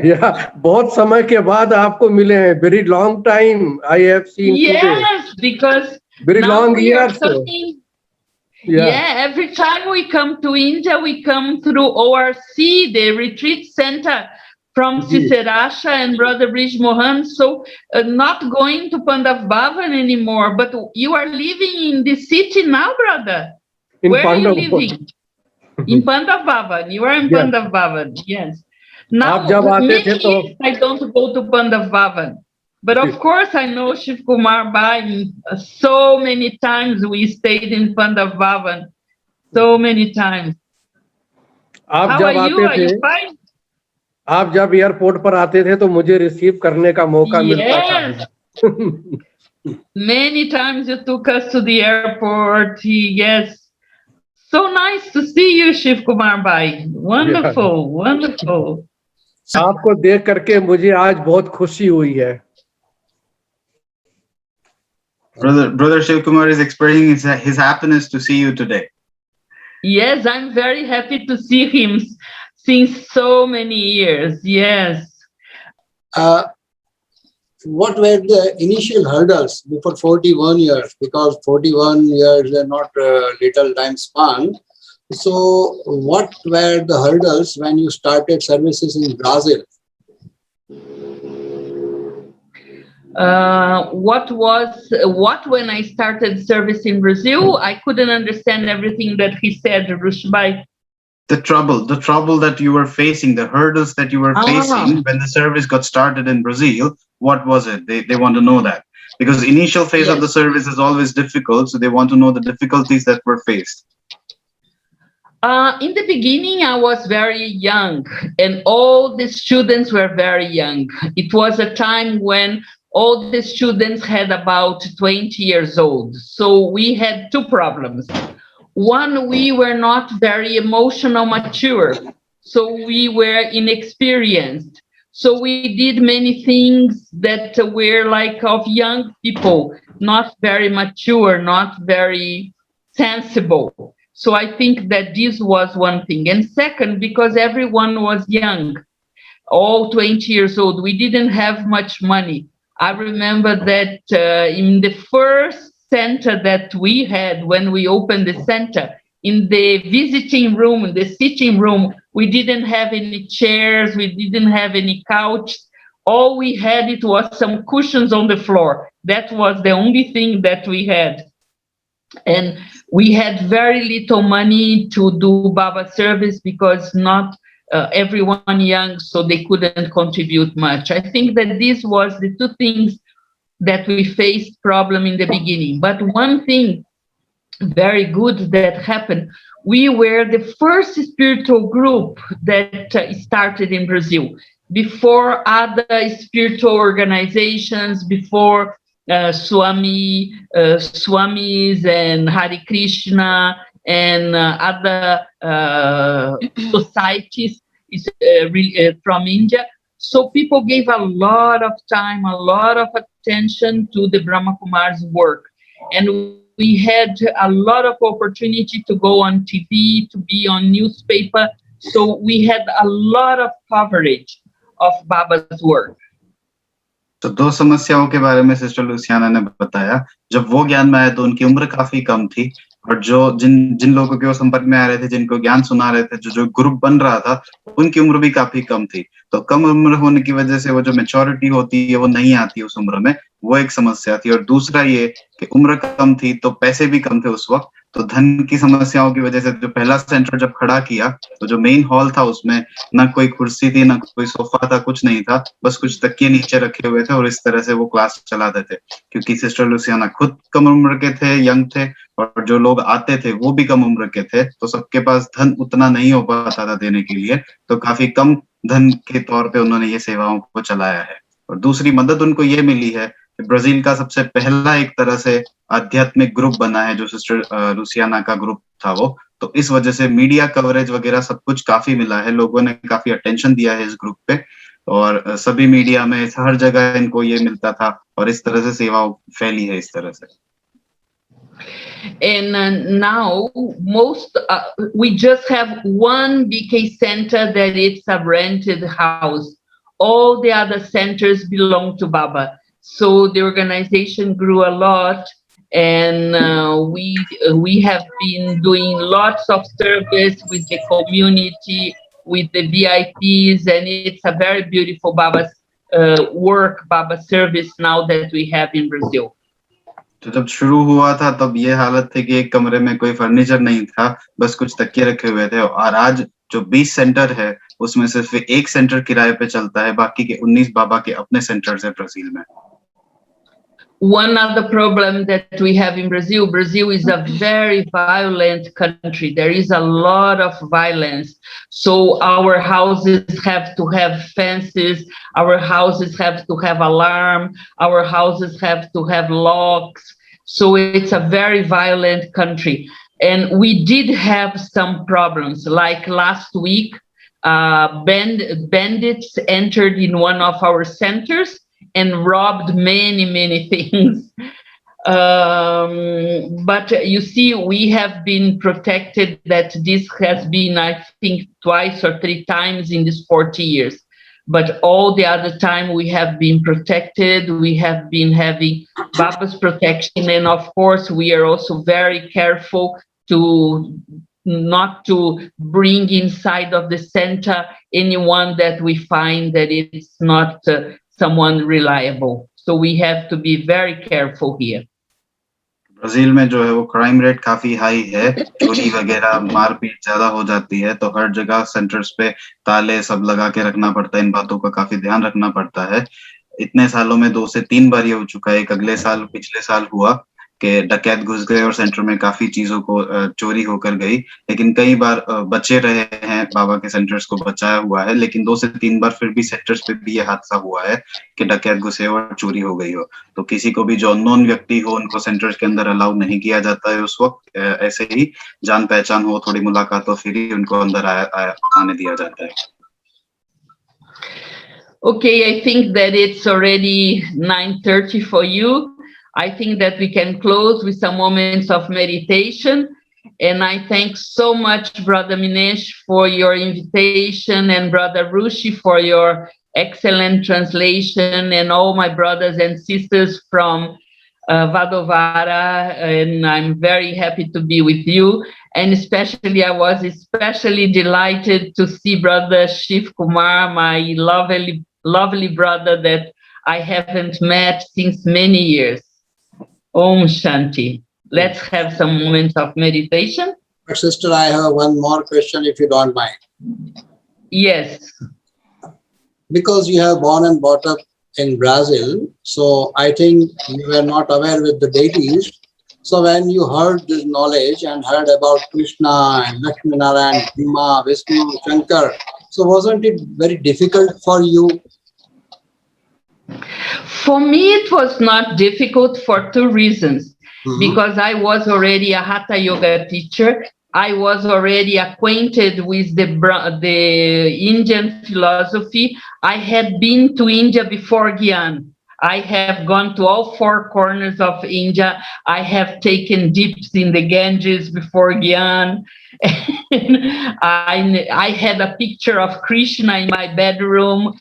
Yeah, बहुत समय के बाद आपको मिले हैं. Very long time I have seen today. Yes, because Very now long we are years. coming. Yeah. Yeah, every time we come to India, we come through ORC, the retreat center from Sister Asha and Brother Brij Mohan. So not going to Pandav Bhavan anymore, but you are living in the city now, brother. In Where are you Pandav. living? In Pandav Bhavan. You are in Yeah. Pandav Bhavan, yes. Now, आप जब आते many थे तो years I don't go to Pandav Bhavan. But of course, I know Shiv Kumar Bai. So many times we stayed in Pandav Bhavan. So many times. आप How जब are you? आते Are थे, you fine? आप जब airport पर आते थे तो मुझे रिसीव करने का मौका मिलता था. Many times you took us to the airport. Yes. So nice to see you, Shiv Kumar Bai. Wonderful, wonderful. आपको देख करके मुझे आज बहुत खुशी हुई है. Brother Shiv Kumar is expressing his happiness to see you today. Yes, I'm very happy to see him since so many years. Yes. What were the initial hurdles before 41 years? Because 41 years are not a little time span. So what were the hurdles when you started services in Brazil? What when I started service in Brazil? I couldn't understand everything that he said, Rushbai. The trouble that you were facing, the hurdles that you were facing when the service got started in Brazil, what was it? They want to know that. Because the initial phase of the service is always difficult, so they want to know the difficulties that were faced. In the beginning, I was very young, and all the students were very young. It was a time when all the students had about 20 years old. So we had two problems. One, we were not very emotional mature, so we were inexperienced. So we did many things that were like of young people, not very mature, not very sensible. So I think that this was one thing. And second, because everyone was young, all 20 years old, we didn't have much money. I remember that in the first center that we had when we opened the center, in the visiting room, the sitting room, we didn't have any chairs, we didn't have any couch. All we had it was some cushions on the floor. That was the only thing that we had. And we had very little money to do Baba service because not everyone young, so they couldn't contribute much. I think that this was the two things that we faced problem in the beginning. But one thing very good that happened, we were the first spiritual group that started in Brazil. Before other spiritual organizations, before Swamis and Hare Krishna and other societies from India. So people gave a lot of time, a lot of attention to the Brahma Kumar's work. And we had a lot of opportunity to go on TV, to be on newspaper. So we had a lot of coverage of Baba's work. तो दो समस्याओं के बारे में sister Louisiana ने बताया। जब वो ज्ञान में आए तो उनकी उम्र काफी कम थी, और जो जिन लोगों के वो संपर्क में आ रहे थे, जिनको ज्ञान सुना रहे थे, जो ग्रुप बन रहा था, उनकी उम्र भी काफी कम थी। तो कम उम्र होने की वजह से वो जो मैच्योरिटी होती है वो नहीं आती उस उम्र में, वो एक समस्या थी। और दूसरा ये कि उम्र कम थी तो पैसे भी कम थे उस वक्त, तो धन की समस्याओं की वजह से जो पहला सेंटर जब खड़ा किया तो जो मेन हॉल था उसमें ना कोई कुर्सी थी, ना कोई सोफा था, कुछ नहीं था, बस कुछ तकिए नीचे रखे हुए थे, और इस तरह से वो क्लास चलाते थे। क्योंकि सिस्टर लुसियाना खुद कम उम्र के थे, यंग थे, और जो लोग आते थे वो भी कम उम्र के थे, तो सबके पास धन उतना नहीं हो पाता था देने के लिए, तो काफी कम धन के तौर पे उन्होंने ये सेवाओं को चलाया है। और दूसरी मदद उनको ये मिली है कि ब्राजील का सबसे पहला एक तरह से आध्यात्मिक ग्रुप बना है जो सिस्टर लुसियाना का ग्रुप था वो, तो इस वजह से मीडिया कवरेज वगैरह सब कुछ काफी मिला है, लोगों ने काफी अटेंशन दिया है इस ग्रुप पे, और सभी मीडिया में हर जगह इनको ये मिलता था, और इस तरह से सेवा फैली है इस तरह से। And now we just have one BK center that it's a rented house. All the other centers belong to Baba. So the organization grew a lot, and we have been doing lots of service with the community, with the VIPs, and it's a very beautiful Baba's work, Baba service now that we have in Brazil. तो जब शुरू हुआ था तब ये हालत थी कि एक कमरे में कोई फर्नीचर नहीं था, बस कुछ तकिए रखे हुए थे, और आज जो 20 सेंटर है उसमें सिर्फ एक सेंटर किराए पे चलता है, बाकी के 19 बाबा के अपने सेंटर्स है ब्राजील में। One other problem that we have in Brazil, Brazil is a very violent country. There is a lot of violence. So our houses have to have fences, our houses have to have alarm, our houses have to have locks. So it's a very violent country. And we did have some problems. Like last week, bandits entered in one of our centers and robbed many things. But you see, we have been protected. That this has been, I think, twice or three times in these 40 years. But all the other time we have been protected. We have been having Baba's protection. And of course, we are also very careful to not to bring inside of the center anyone that we find that it's not someone reliable. So we have to be very careful here. Brazil में जो है वो crime rate काफी high है, चोरी वगैरह मारपीट ज्यादा हो जाती है, तो हर जगह सेंटर्स पे ताले सब लगा के रखना पड़ता है, इन बातों का काफी ध्यान रखना पड़ता है। इतने सालों में 2 से 3 बार ये हो चुका है, एक अगले साल पिछले साल हुआ, कि डकैत घुस गए और सेंटर में काफी चीजों को चोरी होकर गई, लेकिन कई बार बचे रहे हैं, बाबा के सेंटर्स को बचाया हुआ है, लेकिन 2 से 3 बार फिर भी सेंटर्स पे भी ये हादसा हुआ है कि डकैत घुसे और चोरी हो गई हो। तो किसी को भी जो अननोन व्यक्ति हो उनको सेंटर्स के अंदर अलाउ नहीं किया जाता है उस वक्त, ऐसे ही जान पहचान हो, थोड़ी मुलाकात हो, फिर ही उनको अंदर आने दिया जाता है। Okay, I think that it's already 9:30 for you. I think that we can close with some moments of meditation. And I thank so much, Brother Minesh, for your invitation, and Brother Rushi for your excellent translation, and all my brothers and sisters from Vadovara. And I'm very happy to be with you. And especially, I was especially delighted to see Brother Shiv Kumar, my lovely brother that I haven't met since many years. Om Shanti. Let's have some moments of meditation. But sister, I have one more question if you don't mind. Yes. Because you have born and brought up in Brazil, so I think you were not aware with the deities. So when you heard this knowledge and heard about Krishna and Lakshminarayan, Bhima, Vishnu, Shankar, so wasn't it very difficult for you? For me, it was not difficult for two reasons. Because I was already a Hatha Yoga teacher. I was already acquainted with the Indian philosophy. I had been to India before Gyan. I have gone to all 4 corners of India. I have taken dips in the Ganges before Gyan. I had a picture of Krishna in my bedroom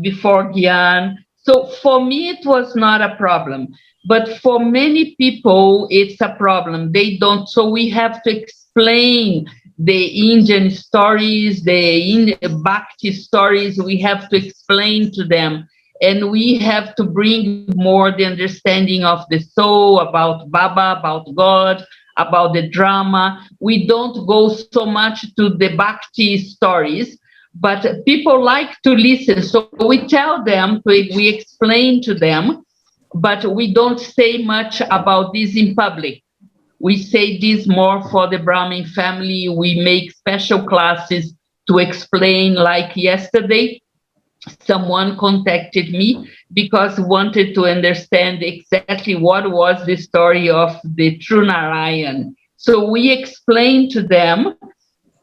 before Gyan. So for me, it was not a problem. But for many people, it's a problem. They don't. So we have to explain the Indian stories, the Bhakti stories. We have to explain to them. And we have to bring more the understanding of the soul, about Baba, about God, about the drama. We don't go so much to the Bhakti stories, but people like to listen. So we tell them, we explain to them, but we don't say much about this in public. We say this more for the Brahmin family. We make special classes to explain. Like yesterday, someone contacted me because wanted to understand exactly what was the story of the true Narayan. So we explain to them,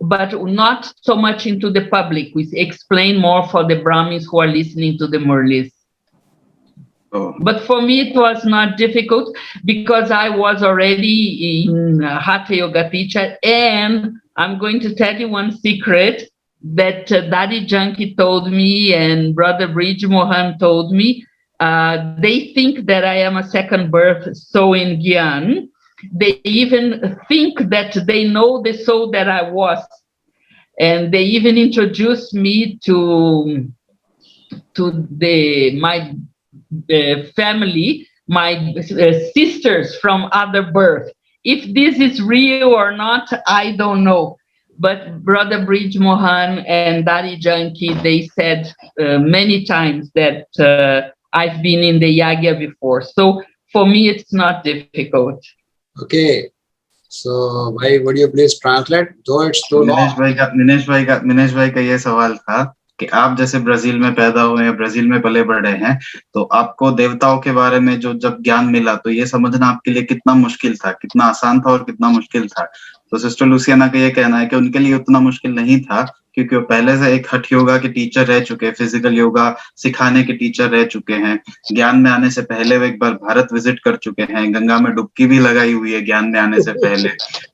but not so much into the public. We explain more for the Brahmins who are listening to the Murlis. But for me, it was not difficult because I was already in Hatha Yoga teacher. And I'm going to tell you one secret that Daddy Janki told me and Brother Bridge Mohan told me. They think that I am a second birth soul in Gyan. They even think that they know the soul that I was. And they even introduced me to my family, my sisters from other birth. If this is real or not, I don't know. But Brother Bridge Mohan and Daddy Janki, they said many times that I've been in the Yagya before. So for me, it's not difficult. Okay. So, bhai, would you please translate? Though it's too long. Minesh भाई का ये सवाल था कि आप जैसे Brazil में पैदा हुए हैं, ब्राजील में पले बढ़े हैं, तो आपको देवताओं के बारे में जब ज्ञान मिला तो ये समझना आपके लिए कितना मुश्किल था, कितना आसान था और कितना मुश्किल था? तो सिस्टर लुसियाना का ये कहना है कि उनके लिए उतना मुश्किल नहीं था, क्योंकि वो पहले से एक हठ योगा के टीचर रह चुके, फिजिकल योगा सिखाने के टीचर रह चुके हैं। ज्ञान में आने से पहले वो एक बार भारत विजिट कर चुके हैं, गंगा में डुबकी भी लगाई हुई है ज्ञान में आने से पहले।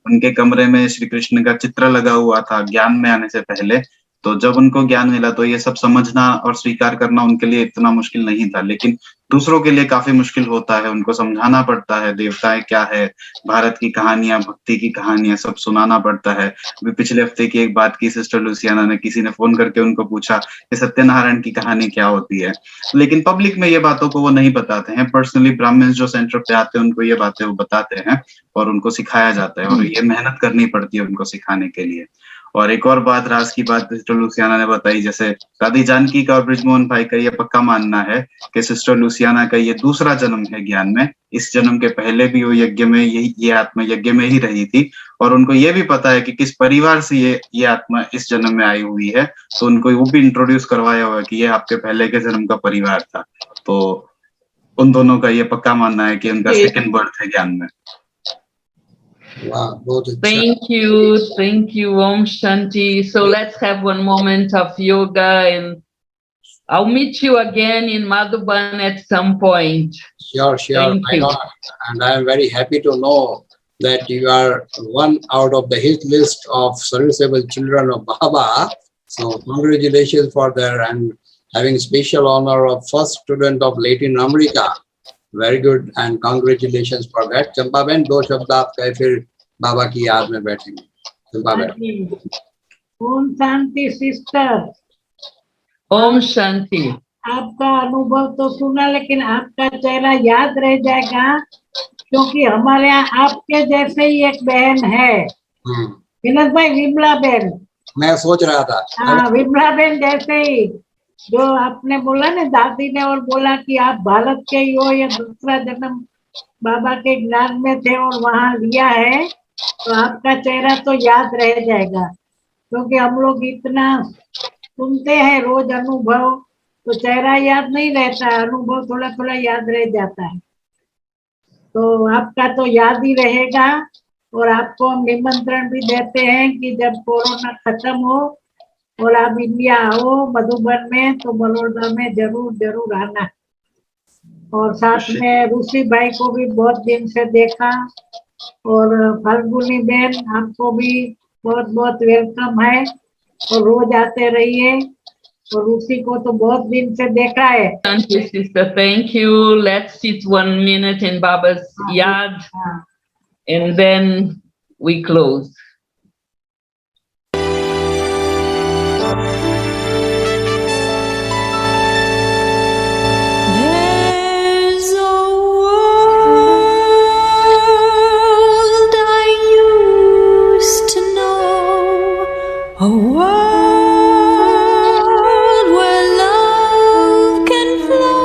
उनके कमरे में श्री कृष्ण का चित्र लगा हुआ था ज्ञान में आने से पहले। तो जब उनको ज्ञान मिला तो ये सब समझना और स्वीकार करना उनके लिए इतना मुश्किल नहीं था, लेकिन दूसरों के लिए काफी मुश्किल होता है। उनको समझाना पड़ता है देवताएं क्या है, भारत की कहानियां, भक्ति की कहानियां सब सुनाना पड़ता है। अभी पिछले हफ्ते की एक बात की सिस्टर लुसियाना ने, किसी ने फोन करके उनको पूछा कि सत्यनारायण की कहानी क्या होती है, लेकिन पब्लिक में ये बातों को वो नहीं बताते हैं। पर्सनली ब्राह्मण्स जो सेंटर पे आते हैं उनको ये बातें वो बताते हैं और उनको सिखाया जाता है, और ये मेहनत करनी पड़ती है उनको सिखाने के लिए। और एक और बात, राज की बात सिस्टर लुसियाना ने बताई, जैसे दादी जानकी का और ब्रिजमोहन भाई का ये पक्का मानना है कि सिस्टर लुसियाना का ये दूसरा जन्म है ज्ञान में। इस जन्म के पहले भी वो यज्ञ में ये आत्मा यज्ञ में ही रही थी, और उनको ये भी पता है कि किस परिवार से ये आत्मा इस जन्म में आई हुई है, तो उनको वो भी इंट्रोड्यूस करवाया हुआ है कि ये आपके पहले के जन्म का परिवार था। तो उन दोनों का ये पक्का मानना है कि उनका सेकंड बर्थ है ज्ञान में। Wow, बहुत अच्छा। Thank you, Om Shanti. So let's have one moment of yoga, and I'll meet you again in Madhuban at some point. Sure, Thank why you. not? And I am very happy to know that you are one out of the hit list of serviceable children of Baba. So congratulations for that, and having special honor of first student of Latin America. Very good, and congratulations for that. चंपा बहन, दो शब्द आप कहे, फिर बाबा की याद में बैठेंगे। चंपा बहन। Om Shanti sister. Om Shanti. आपका अनुभव तो सुना, लेकिन आपका चेहरा याद रह जाएगा, क्योंकि हमारे यहाँ आपके जैसे ही एक बहन है, विनोद भाई, विमला बहन। मैं सोच रहा था। हाँ, विमला बहन जैसे ही, जो आपने बोला ना, दादी ने और बोला कि आप भारत के ही हो, या दूसरा जन्म बाबा के ज्ञान में थे और वहाँ लिया है, तो आपका चेहरा तो याद रह जाएगा, क्योंकि हम लोग इतना सुनते हैं रोज अनुभव, तो चेहरा याद नहीं रहता है, अनुभव थोड़ा थोड़ा याद रह जाता है। तो आपका तो याद ही रहेगा, और आपको हम निमंत्रण भी देते हैं कि जब कोरोना खत्म हो और आप इंडिया आओ मधुबन में, तो बड़ौदा में जरूर जरूर आना। और साथ में ऋषि भाई को भी बहुत दिन से देखा, और फाल्गुनी बहन, आपको भी बहुत बहुत वेलकम है, और रोज आते रहिए, और ऋषि को तो बहुत दिन से देखा है। Thank you, sister. Thank you. Let's sit 1 minute in Baba's yard, and then we close. There's a world I used to know, a world where love can flow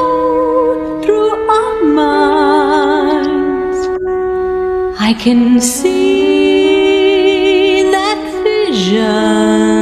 through our minds. I can see that vision